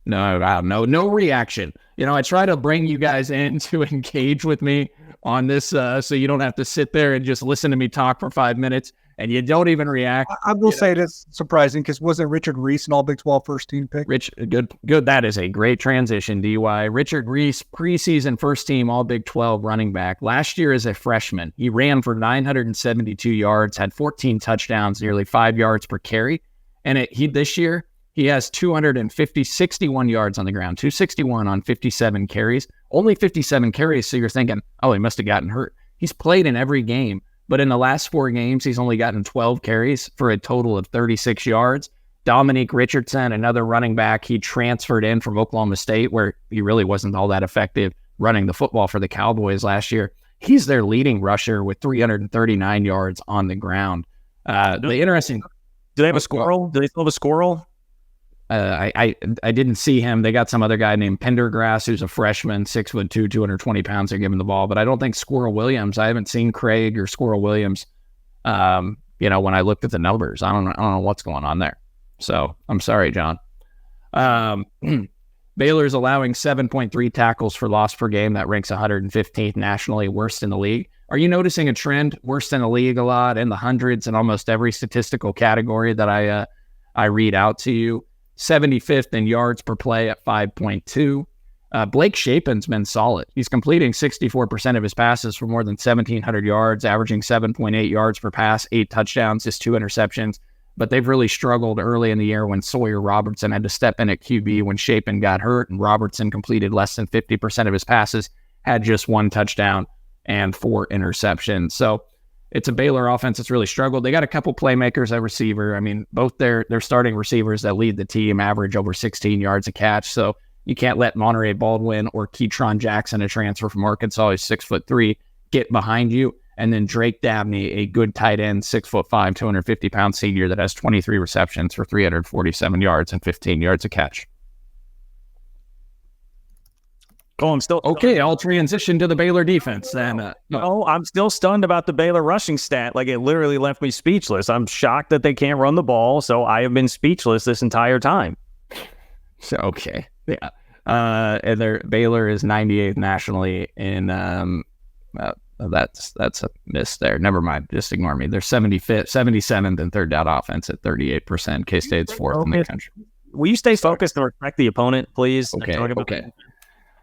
No reaction. I try to bring you guys in to engage with me on this so you don't have to sit there and just listen to me talk for 5 minutes. And you don't even react. I will say that's surprising because wasn't Richard Reese an all Big 12 first team pick? Good. That is a great transition, DY. Richard Reese, preseason first team all Big 12 running back. Last year as a freshman, he ran for 972 yards, had 14 touchdowns, nearly 5 yards per carry. And this year, he has 61 yards on the ground, 261 on 57 carries. Only 57 carries, so you're thinking, oh, he must have gotten hurt. He's played in every game. But in the last 4 games, he's only gotten 12 carries for a total of 36 yards. Dominique Richardson, another running back, he transferred in from Oklahoma State, where he really wasn't all that effective running the football for the Cowboys last year. He's their leading rusher with 339 yards on the ground. Do they have a squirrel? Do they still have a squirrel? I didn't see him. They got some other guy named Pendergrass, who's a freshman, 6'2", 220 pounds. They're giving the ball, but I don't think Squirrel Williams. I haven't seen Craig or Squirrel Williams. When I looked at the numbers, I don't know what's going on there. So I'm sorry, John. Baylor's allowing 7.3 tackles for loss per game. That ranks 115th nationally, worst in the league. Are you noticing a trend? Worst in the league a lot, in the hundreds in almost every statistical category that I read out to you. 75th in yards per play at 5.2. Blake Shapen's been solid. He's completing 64% of his passes for more than 1,700 yards, averaging 7.8 yards per pass, 8 touchdowns, just 2 interceptions. But they've really struggled early in the year when Sawyer Robertson had to step in at QB when Shapen got hurt, and Robertson completed less than 50% of his passes, had just 1 touchdown and 4 interceptions. So it's a Baylor offense that's really struggled. They got a couple playmakers at receiver. I mean, both their starting receivers that lead the team average over 16 yards a catch. So you can't let Monterey Baldwin or Keytron Jackson, a transfer from Arkansas, who's 6'3", get behind you. And then Drake Dabney, a good tight end, 6'5", 250-pound senior that has 23 receptions for 347 yards and 15 yards a catch. I'm still okay. I'll transition to the Baylor defense then. No, I'm still stunned about the Baylor rushing stat. Like, it literally left me speechless. I'm shocked that they can't run the ball, so I have been speechless this entire time. So okay, yeah. And Baylor is 98th nationally in. That's a miss there. Never mind. Just ignore me. They're 75th, 77th in third down offense at 38%. K-State's 4th in the country. Will you stay focused and respect the opponent, please? Okay.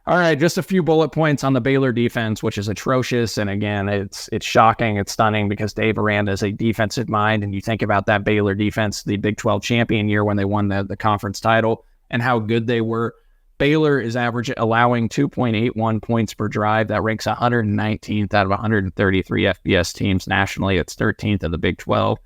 All right, just a few bullet points on the Baylor defense, which is atrocious. And again, it's shocking, it's stunning because Dave Aranda is a defensive mind. And you think about that Baylor defense, the Big 12 champion year when they won the conference title and how good they were. Baylor is allowing 2.81 points per drive. That ranks 119th out of 133 FBS teams nationally. It's 13th in the Big 12.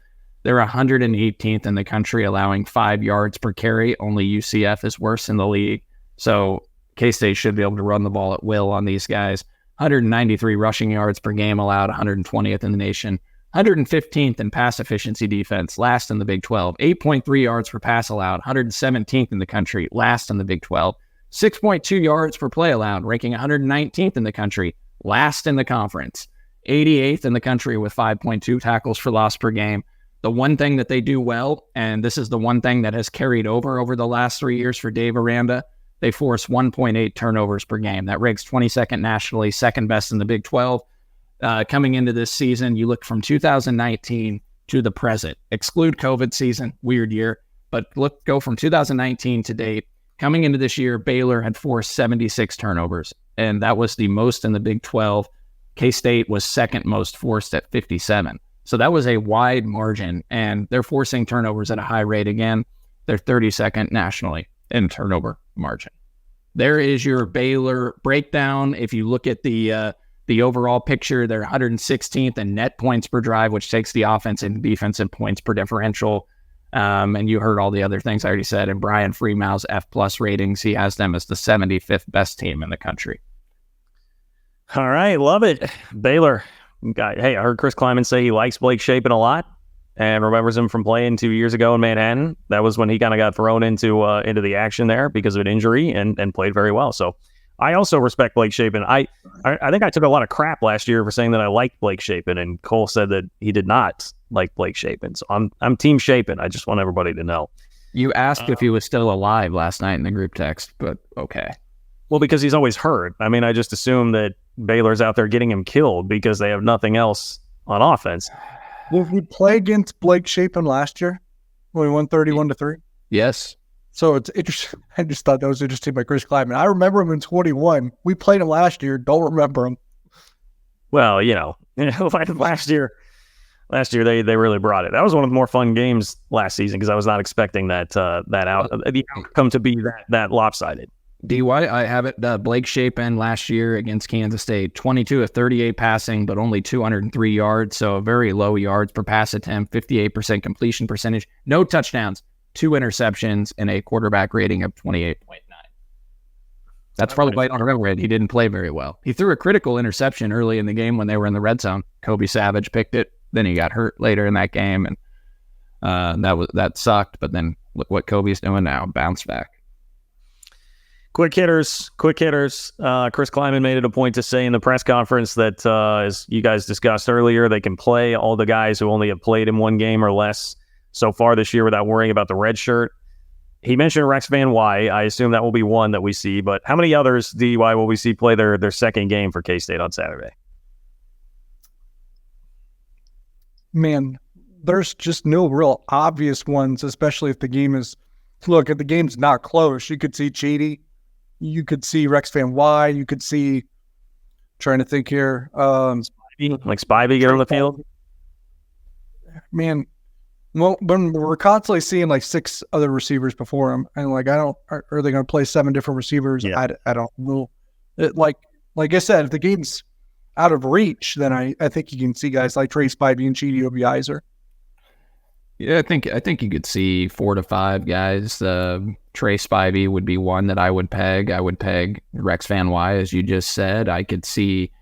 They're 118th in the country, allowing 5 yards per carry. Only UCF is worse in the league. So K-State should be able to run the ball at will on these guys. 193 rushing yards per game allowed, 120th in the nation. 115th in pass efficiency defense, last in the Big 12. 8.3 yards per pass allowed, 117th in the country, last in the Big 12. 6.2 yards per play allowed, ranking 119th in the country, last in the conference. 88th in the country with 5.2 tackles for loss per game. The one thing that they do well, and this is the one thing that has carried over the last 3 years for Dave Aranda, they force 1.8 turnovers per game. That ranks 22nd nationally, second best in the Big 12. Coming into this season, you look from 2019 to the present. Exclude COVID season, weird year, but go from 2019 to date. Coming into this year, Baylor had forced 76 turnovers, and that was the most in the Big 12. K-State was second most forced at 57. So that was a wide margin, and they're forcing turnovers at a high rate again. They're 32nd nationally in turnover margin. There is your Baylor breakdown. If you look at the overall picture, they're 116th in net points per drive, which takes the offensive and defensive points per differential. And you heard all the other things I already said. And Brian Freemau's F+ ratings, he has them as the 75th best team in the country. All right, love it. Baylor. Hey, I heard Chris Kleiman say he likes Blake Shapen a lot and remembers him from playing 2 years ago in Manhattan. That was when he kind of got thrown into the action there because of an injury and played very well. So I also respect Blake Shapen. I think I took a lot of crap last year for saying that I liked Blake Shapen, and Cole said that he did not like Blake Shapen. So I'm Team Shapen. I just want everybody to know. You asked if he was still alive last night in the group text, but okay. Well, because he's always hurt. I mean, I just assume that Baylor's out there getting him killed because they have nothing else on offense. Did we play against Blake Shapen last year when we won 31-3? Yes. So it's interesting. I just thought that was interesting by Chris Kleiman. I remember him in 21. We played him last year. Don't remember him. Well, last year they really brought it. That was one of the more fun games last season because I was not expecting the outcome to be that lopsided. DY, I have it. Blake Shapen last year against Kansas State, 22 of 38 passing, but only 203 yards. So very low yards per pass attempt, 58% completion percentage, no touchdowns, 2 interceptions, and a quarterback rating of 28.9. That's probably why I don't remember it. He didn't play very well. He threw a critical interception early in the game when they were in the red zone. Kobe Savage picked it. Then he got hurt later in that game, and that sucked. But then look what Kobe's doing now, bounce back. Quick hitters. Chris Kleiman made it a point to say in the press conference that, as you guys discussed earlier, they can play all the guys who only have played in one game or less so far this year without worrying about the red shirt. He mentioned Rex Van Wy. I assume that will be one that we see, but how many others, DY, will we see play their second game for K-State on Saturday? Man, there's just no real obvious ones, especially if the game's not close. You could see Chidi. You could see Rex Van Wy. You could see, trying to think here. Spivey get on the field? Man, well, when we're constantly seeing like 6 other receivers before him, and are they going to play 7 different receivers? Yeah. I don't know. Like I said, if the game's out of reach, then I think you can see guys like Trey Spivey and Chidi Obiaizer. Yeah, I think you could see 4 to 5 guys. Trey Spivey would be one that I would peg. I would peg Rex Van Wy, as you just said. I could see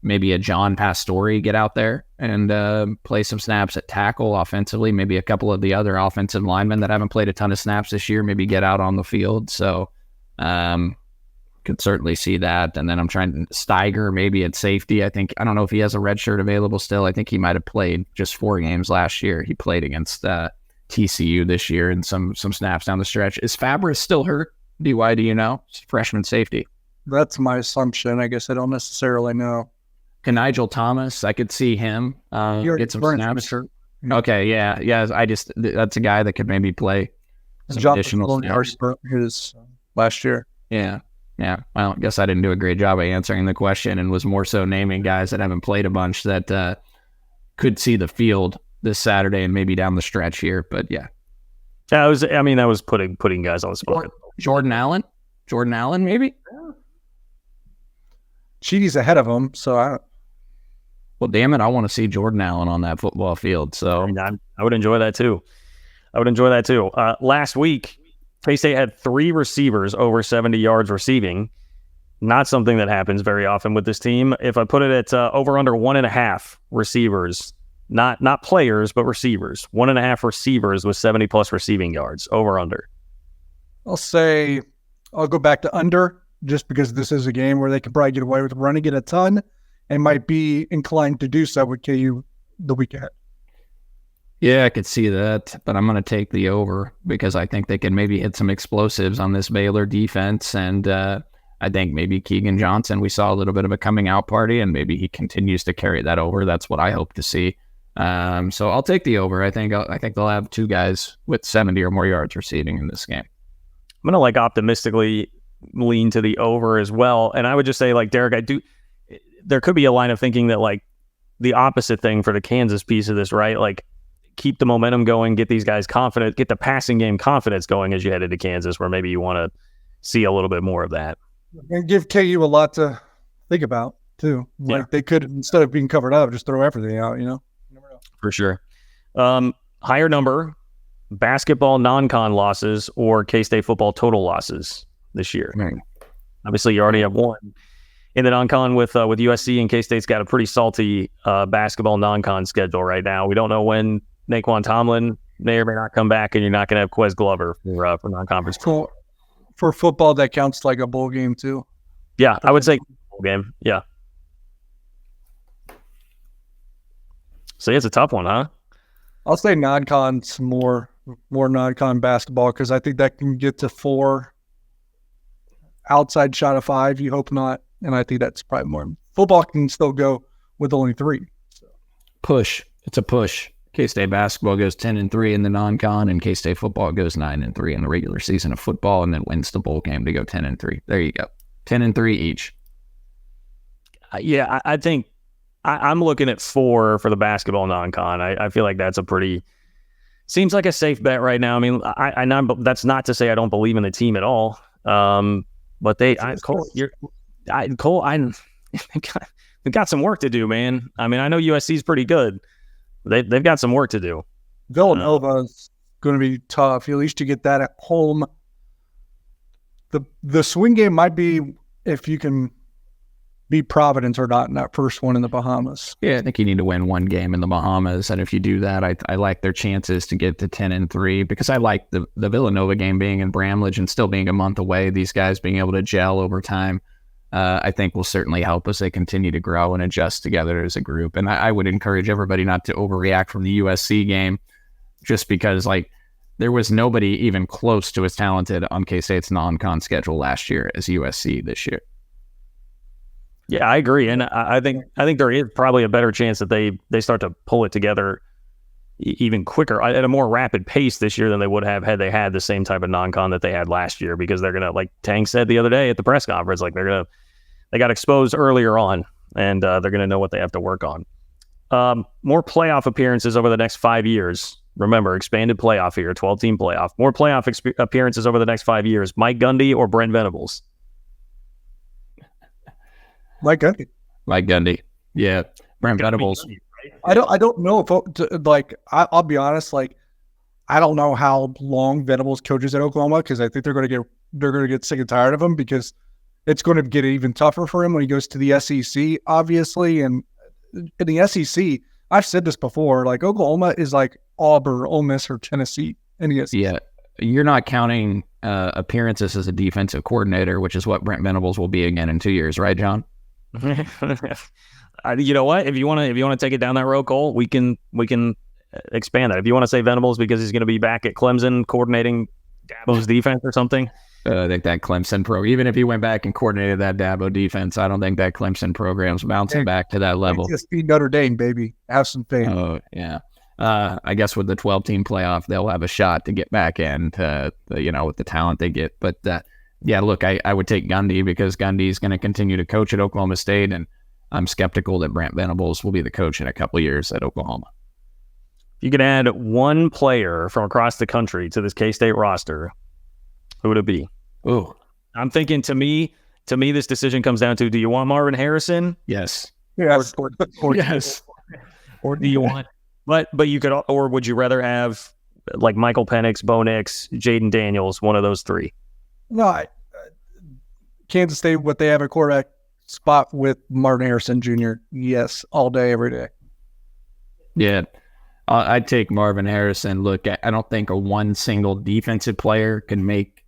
maybe a John Pastore get out there and play some snaps at tackle offensively. Maybe a couple of the other offensive linemen that haven't played a ton of snaps this year maybe get out on the field. So could certainly see that. And then I'm trying to Steiger maybe at safety. I don't know if he has a red shirt available still. I think he might have played just 4 games last year. He played against TCU this year and some snaps down the stretch. Is Fabris still hurt? DY, do you know? It's freshman safety. That's my assumption. I guess I don't necessarily know. Can Nigel Thomas, I could see him get some snaps. Okay, yeah. That's a guy that could maybe play some additional snaps. His last year. Yeah. Well, I guess I didn't do a great job of answering the question and was more so naming guys that haven't played a bunch that could see the field this Saturday and maybe down the stretch here. But yeah. That was putting guys on the spot. Jordan Allen? Jordan Allen, maybe? Cheaty's ahead of him, so well, damn it, I want to see Jordan Allen on that football field. So I would enjoy that too. Last week, K-State had 3 receivers over 70 yards receiving. Not something that happens very often with this team. If I put it at over under 1.5 receivers, not players, but receivers, 1.5 receivers with 70 plus receiving yards, over under. I'll go back to under, just because this is a game where they can probably get away with running it a ton and might be inclined to do so with KU the week ahead. Yeah, I could see that, but I'm going to take the over because I think they can maybe hit some explosives on this Baylor defense. And I think maybe Keegan Johnson, we saw a little bit of a coming out party, and maybe he continues to carry that over. That's what I hope to see. So I'll take the over. I think they'll have 2 guys with 70 or more yards receiving in this game. I'm going to optimistically lean to the over as well. And I would just say, Derek, there could be a line of thinking that the opposite thing for the Kansas piece of this, right? Keep the momentum going, get these guys confident, get the passing game confidence going as you head into Kansas, where maybe you want to see a little bit more of that. And give KU a lot to think about too. They could, instead of being covered up, just throw everything out, Never know. For sure. Higher number, basketball non-con losses or K-State football total losses this year. Right. Obviously, you already have one in the non-con with USC, and K-State's got a pretty salty basketball non-con schedule right now. We don't know when Naquan Tomlin may or may not come back, and you're not going to have Quez Glover for non-conference. Cool. For football, that counts like a bowl game too. Yeah, I would say bowl game. Yeah. So it's a tough one, huh? I'll say non-con's more non-con basketball, because I think that can get to 4 outside shot of 5. You hope not, and I think that's probably more. Football can still go with only 3. So. Push. It's a push. K-State basketball goes 10-3 in the non-con, and K-State football goes 9-3 in the regular season of football, and then wins the bowl game to go 10-3. There you go, 10-3 each. Yeah, I think I'm looking at 4 for the basketball non-con. I feel like that's seems like a safe bet right now. I mean, I know that's not to say I don't believe in the team at all. But Cole, they've got some work to do, man. I mean, I know USC's pretty good. They've got some work to do. Villanova's going to be tough. At least you get that at home. The swing game might be if you can beat Providence or not in that first one in the Bahamas. Yeah, I think you need to win one game in the Bahamas, and if you do that, I like their chances to get to 10-3, because I like the Villanova game being in Bramlage and still being a month away. These guys being able to gel over time, I think will certainly help as they continue to grow and adjust together as a group. And I would encourage everybody not to overreact from the USC game, just because there was nobody even close to as talented on K-State's non-con schedule last year as USC this year. Yeah, I agree, and I think there is probably a better chance that they start to pull it together even quicker at a more rapid pace this year than they would have had they had the same type of non-con that they had last year, because they're gonna, like Tang said the other day at the press conference, they got exposed earlier on, and they're gonna know what they have to work on. More playoff appearances over the next 5 years. Remember, expanded playoff here, 12-team playoff. More playoff appearances over the next 5 years. Mike Gundy or Brent Venables? Mike Gundy. Yeah. Brent Venables. I don't know if I'll be honest, I don't know how long Venables coaches at Oklahoma, because I think they're going to get sick and tired of him, because it's going to get even tougher for him when he goes to the SEC, obviously. And in the SEC, I've said this before, Oklahoma is like Auburn, Ole Miss, or Tennessee in the SEC. Yeah. You're not counting appearances as a defensive coordinator, which is what Brent Venables will be again in 2 years, right, John? You know what? If you want to take it down that road, Cole, we can expand that. If you want to say Venables because he's going to be back at Clemson coordinating Dabo's defense or something. I think that Clemson even if he went back and coordinated that Dabo defense, I don't think that Clemson program's bouncing back to that level. Just be Notre Dame, baby. Have some faith. Oh yeah. I guess with the 12-team playoff, they'll have a shot to get back in to with the talent they get. But yeah, look, I would take Gundy, because Gundy's going to continue to coach at Oklahoma State, and I'm skeptical that Brent Venables will be the coach in a couple of years at Oklahoma. You could add one player from across the country to this K-State roster, who would it be? Oh, I'm thinking to me, this decision comes down to: do you want Marvin Harrison? Yes. Yes. Or Yes. Or do you want? But you could, or would you rather have like Michael Penix, Bo Nix, Jaden Daniels, one of those three? No, Kansas State, what they have a quarterback spot with Marvin Harrison Jr. Yes, all day, every day. Yeah. I'd take Marvin Harrison. Look, I don't think one single defensive player can make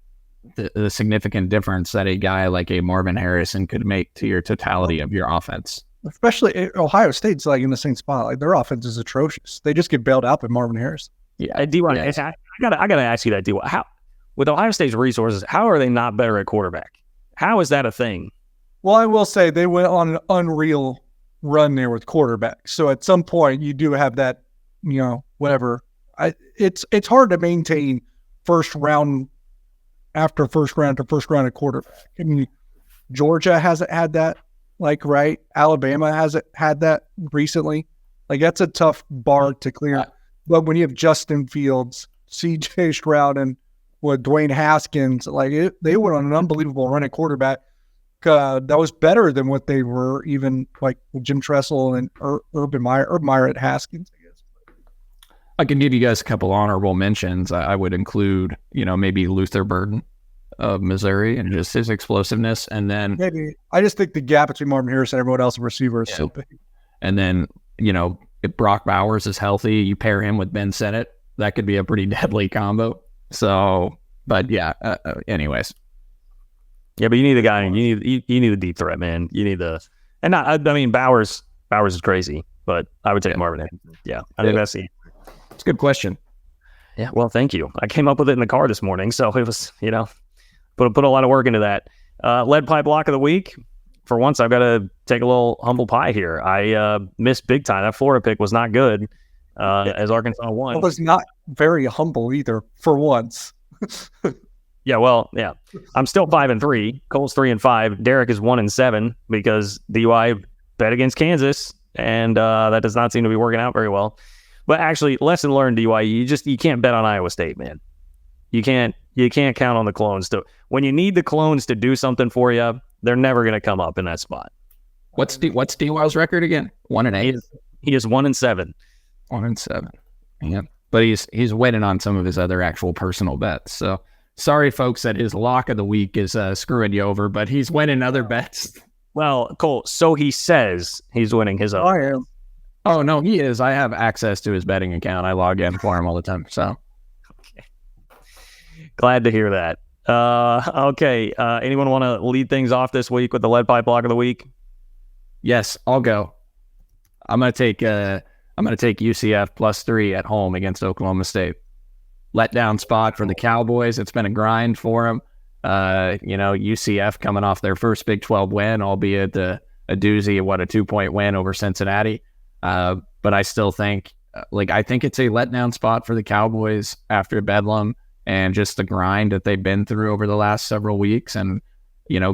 the significant difference that a guy like a Marvin Harrison could make to your totality of your offense. Especially Ohio State's like in the same spot. Like their offense is atrocious. They just get bailed out by Marvin Harrison. Yeah, D-Ron, I gotta ask you that, D-Ron. How, with Ohio State's resources, how are they not better at quarterback? How is that a thing? Well, I will say they went on an unreal run there with quarterback. So at some point you do have that, whatever. It's hard to maintain first round after first round to first round of quarterback. I mean, Georgia hasn't had that, right? Alabama hasn't had that recently. Like that's a tough bar to clear. But when you have Justin Fields, CJ Stroud, and Dwayne Haskins, they went on an unbelievable run at quarterback. That was better than what they were, even like with Jim Tressel and Urban Meyer at Haskins, I guess. I can give you guys a couple honorable mentions. I would include, maybe Luther Burden of Missouri and just his explosiveness. And then maybe I just think the gap between Marvin Harrison and everyone else in receiver is so big. And then, if Brock Bowers is healthy, you pair him with Ben Sinnott, that could be a pretty deadly combo. So, but yeah, anyways. Yeah, but you need a guy. You need a deep threat, man. You need Bowers is crazy, but I would take Marvin. Yeah, I think that's it's a good question. Yeah, well, thank you. I came up with it in the car this morning, so it was put a lot of work into that. Lead pipe block of the week. For once, I've got to take a little humble pie here. I missed big time. That Florida pick was not good. As Arkansas won, it was not very humble either. For once. Yeah, I'm still 5-3. Cole's 3-5. Derek is 1-7 because DUI bet against Kansas, and that does not seem to be working out very well. But actually, lesson learned, DUI, you can't bet on Iowa State, man. You can't count on the clones to. When you need the clones to do something for you, they're never going to come up in that spot. What's DUI's record again? 1-8. He is 1-7. 1-7. Yeah, but he's winning on some of his other actual personal bets. So. Sorry, folks, that his lock of the week is screwing you over, but he's winning other bets. Well, Cole, so he says he's winning his own. I am. Oh, no, he is. I have access to his betting account. I log in for him all the time. So, okay. Glad to hear that. Okay. Anyone want to lead things off this week with the lead pipe block of the week? Yes, I'll go. I'm gonna take UCF +3 at home against Oklahoma State. Letdown spot for the Cowboys. It's been a grind for them. UCF coming off their first Big 12 win, albeit a doozy, a 2-point win over Cincinnati. But I still think, I think it's a letdown spot for the Cowboys after Bedlam and just the grind that they've been through over the last several weeks. And,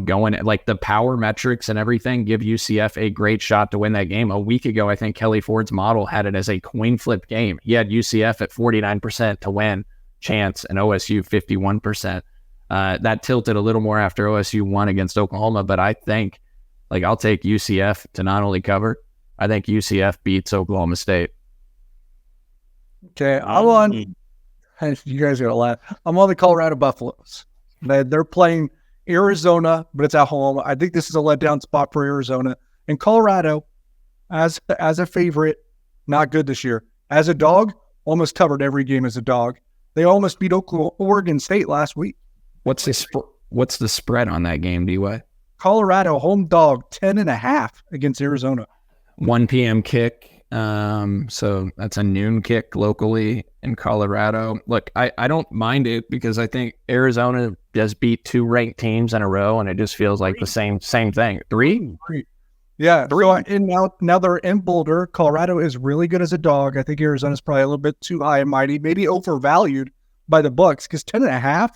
going the power metrics and everything give UCF a great shot to win that game. A week ago, I think Kelly Ford's model had it as a coin flip game. He had UCF at 49% to win chance and OSU 51%. That tilted a little more after OSU won against Oklahoma, but I think I'll take UCF to not only cover, I think UCF beats Oklahoma State. Okay, I'm on. You guys are gonna laugh. I'm on the Colorado Buffaloes. They're playing Arizona, but it's at home. I think this is a letdown spot for Arizona. And Colorado, as a favorite, not good this year. As a dog, almost covered every game as a dog. They almost beat Oregon State last week. What's the spread on that game, DY? Colorado home dog 10.5 against Arizona. 1 p.m. kick. So that's a noon kick locally in Colorado. Look, I don't mind it because I think Arizona just beat 2 ranked teams in a row, and it just feels like the same thing. 3? Yeah. 3. So now they're in Boulder. Colorado is really good as a dog. I think Arizona's probably a little bit too high and mighty, maybe overvalued by the books because 10.5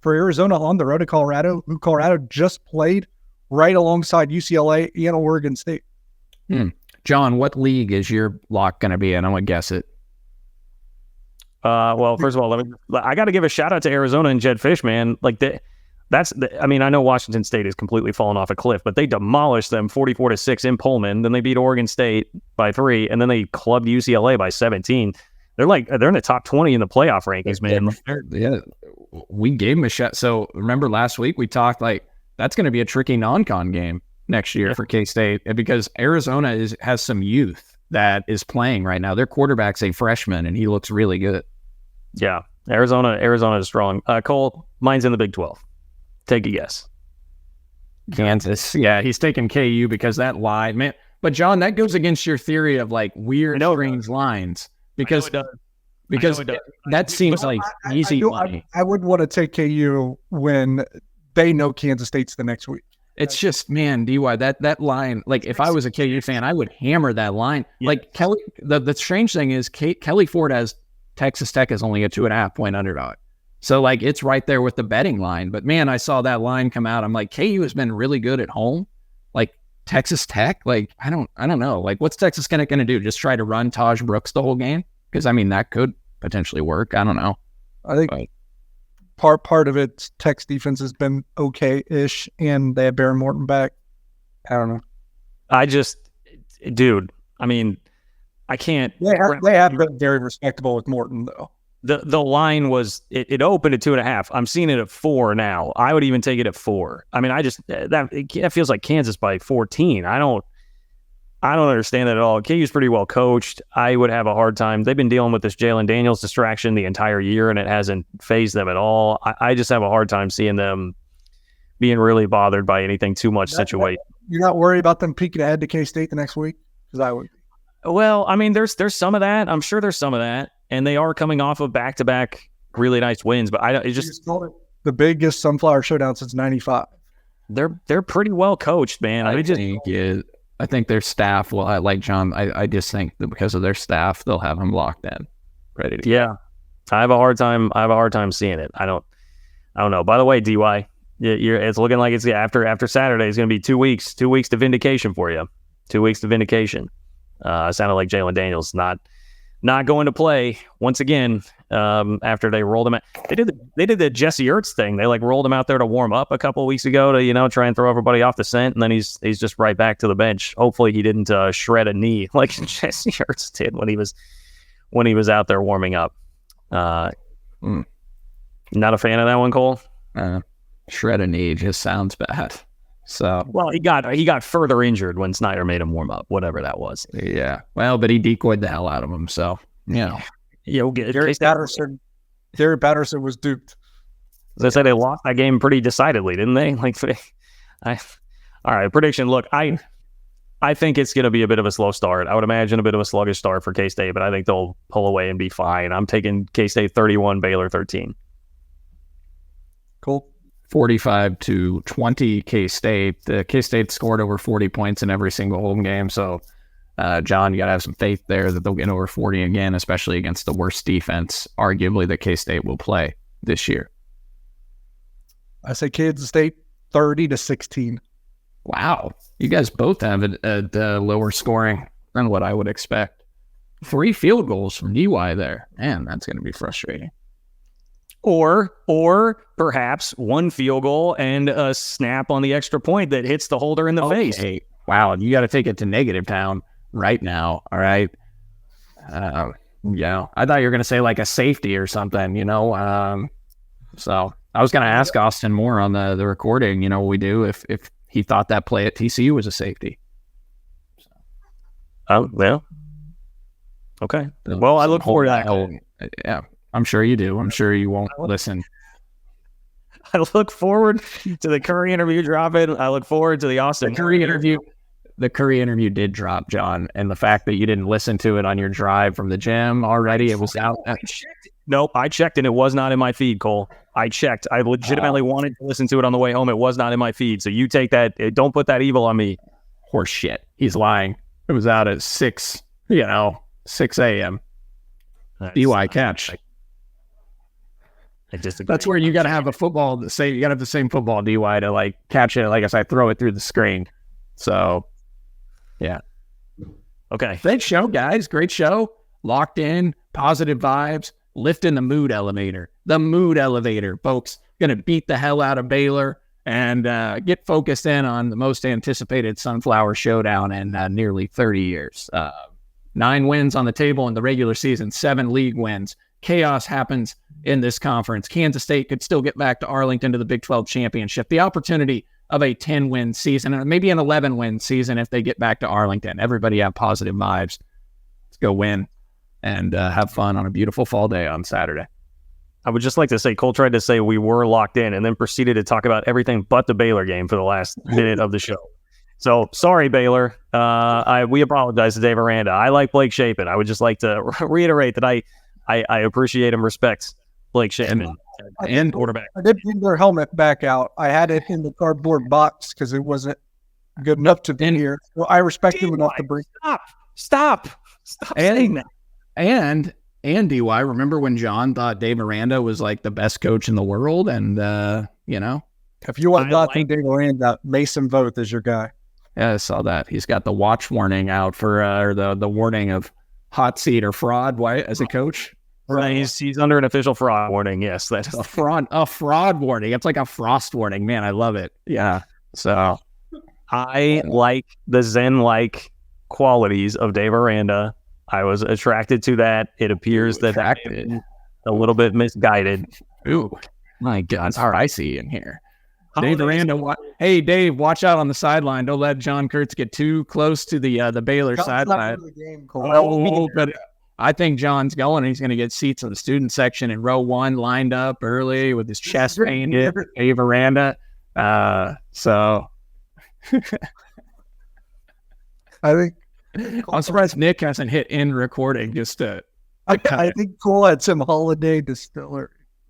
for Arizona on the road to Colorado, who Colorado just played right alongside UCLA and Oregon State. John, what league is your lock going to be in? I'm going to guess it. Well, first of all, I got to give a shout out to Arizona and Jed Fish, man. The I mean, I know Washington State has completely fallen off a cliff, but they demolished them 44-6 in Pullman. Then they beat Oregon State by 3, and then they clubbed UCLA by 17. They're in the top 20 in the playoff rankings, man. Yeah, we gave them a shot. So remember last week we talked like that's going to be a tricky non-con game next year for K-State because Arizona has some youth that is playing right now. Their quarterback's a freshman, and he looks really good. Yeah, Arizona is strong. Cole, mine's in the Big 12. Take a guess. Kansas. Yeah, he's taking KU because that line, man. But John, that goes against your theory of like weird, strange lines because that seems like easy money. I wouldn't want to take KU when they know Kansas State's the next week. It's just, man, DY, that line, like if I was a KU fan, I would hammer that line. Yes. Like Kelly, the strange thing is Kelly Ford has Texas Tech as only a 2.5-point underdog. So like it's right there with the betting line. But man, I saw that line come out. I'm like, KU has been really good at home. Like Texas Tech, like I don't know. Like what's Texas going to do? Just try to run Taj Brooks the whole game? Because I mean that could potentially work. I don't know. I think part of it, Tech's defense has been okay-ish, and they have Baron Morton back. I don't know. Dude, I mean, I can't. They have been very respectable with Morton, though. The line was, it opened at 2.5. I'm seeing it at 4 now. I would even take it at 4. I mean, that feels like Kansas by 14. I don't understand that at all. KU's pretty well coached. I would have a hard time. They've been dealing with this Jalen Daniels distraction the entire year, and it hasn't fazed them at all. I just have a hard time seeing them being really bothered by anything too much situation. You're not worried about them peeking ahead to K-State the next week? Because I would. Well, I mean, there's some of that. I'm sure there's some of that. And they are coming off of back-to-back really nice wins. But it's just the biggest Sunflower Showdown since '95. They're pretty well coached, man. I think their staff will, like John, I just think that because of their staff, they'll have them locked in, ready to go. Yeah. I have a hard time seeing it. I don't know. By the way, DY, it's looking like it's after Saturday. It's going to be 2 weeks. 2 weeks to vindication for you. 2 weeks to vindication. Sounded like Jalen Daniels not going to play once again after they rolled him out. They did the Jesse Ertz thing. They like rolled him out there to warm up a couple of weeks ago to try and throw everybody off the scent, and then he's just right back to the bench. Hopefully he didn't shred a knee like Jesse Ertz did when he was out there warming up. Not a fan of that one, Cole. Shred a knee just sounds bad. So well, he got further injured when Snyder made him warm up, whatever that was. Yeah, well, but he decoyed the hell out of him. So you'll get Derek Patterson was duped. As I said, they lost that game pretty decidedly, didn't they? All right, prediction. Look, I think it's going to be a bit of a slow start. I would imagine a bit of a sluggish start for K-State, but I think they'll pull away and be fine. I'm taking K-State 31, Baylor 13. Cool. 45-20 K-State. K-State scored over 40 points in every single home game. So, John, you got to have some faith there that they'll get over 40 again, especially against the worst defense, arguably, that K-State will play this year. I say Kansas State 30-16. Wow. You guys both have a lower scoring than what I would expect. 3 field goals from DY there. Man, that's going to be frustrating. Or perhaps 1 field goal and a snap on the extra point that hits the holder in the face. Wow, you got to take it to negative town right now. All right. Yeah, I thought you were going to say like a safety or something, So I was going to ask Austin Moore on the recording, what we do if he thought that play at TCU was a safety. Oh, well. Okay. Well, I look forward to that. Yeah. I'm sure you do. I'm sure you won't listen. I look forward to the Curry interview dropping. I look forward to the Austin Curry interview. The Curry interview did drop, John, and the fact that you didn't listen to it on your drive from the gym already, it was out. Nope, I checked and it was not in my feed, Cole. I checked. I legitimately wanted to listen to it on the way home. It was not in my feed. So you take that. Don't put that evil on me. Horse shit. He's lying. It was out at 6 a.m. DY catch. That's where you got to have a football. You got to have the same football DY to like catch it. Like I said, throw it through the screen. So, yeah. Okay. Thanks, show, guys. Great show. Locked in, positive vibes, lifting the mood elevator. The mood elevator, folks. going to beat the hell out of Baylor and get focused in on the most anticipated Sunflower Showdown in nearly 30 years. 9 wins on the table in the regular season, 7 league wins. Chaos happens in this conference. Kansas State could still get back to Arlington to the Big 12 championship. The opportunity of a 10-win season, and maybe an 11-win season if they get back to Arlington. Everybody have positive vibes. Let's go win and have fun on a beautiful fall day on Saturday. I would just like to say, Cole tried to say we were locked in and then proceeded to talk about everything but the Baylor game for the last minute of the show. So, sorry, Baylor. We apologize to Dave Aranda. I like Blake Shapen. I would just like to reiterate that I appreciate and respect Blake Shapen and quarterback. I did bring their helmet back out. I had it in the cardboard box because it wasn't good enough to be here. So I respect him enough to bring. Stop saying that. And DY, remember when John thought Dave Aranda was like the best coach in the world? And, if you want Dave Aranda, Mason Voth is your guy. Yeah, I saw that. He's got the watch warning out for, or the warning of hot seat or fraud as a coach. Right, he's under an official fraud warning. Yes, that's a fraud warning. It's like a frost warning. Man, I love it. Yeah. So I like the Zen-like qualities of Dave Aranda. I was attracted to that. It appears that a little bit misguided. Ooh, my God. It's RIC in here. Dave Aranda. Hey, Dave, watch out on the sideline. Don't let John Kurtz get too close to the Baylor sideline. But I think John's going. He's going to get seats in the student section in row 1, lined up early with his chest painted. Dave Aranda. So I think I'm surprised Nick hasn't hit end recording just to. I think Cole had some Holiday Distillery.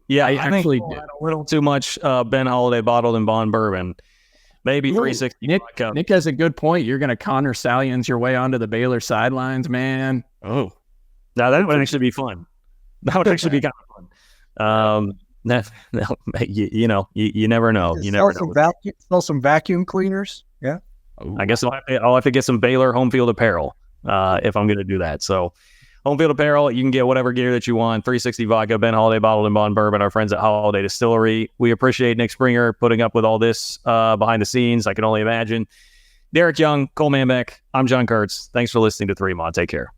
Yeah, I actually did a little too much Ben Holiday bottled in bond bourbon. Maybe 360. Nick has a good point. You're going to Connor Stallions your way onto the Baylor sidelines, man. Oh, now that would actually be fun. That would actually be kind of fun. You never know. You never know. Sell some vacuum cleaners. Yeah. I guess I'll have to get some Baylor home field apparel if I'm going to do that. So home field apparel, you can get whatever gear that you want. 360 vodka, Ben Holiday bottled in bond bourbon, our friends at Holiday Distillery. We appreciate Nick Springer putting up with all this behind the scenes. I can only imagine. Derek Young, Cole Manbeck, I'm John Kurtz. Thanks for listening to 3 Mod. Take care.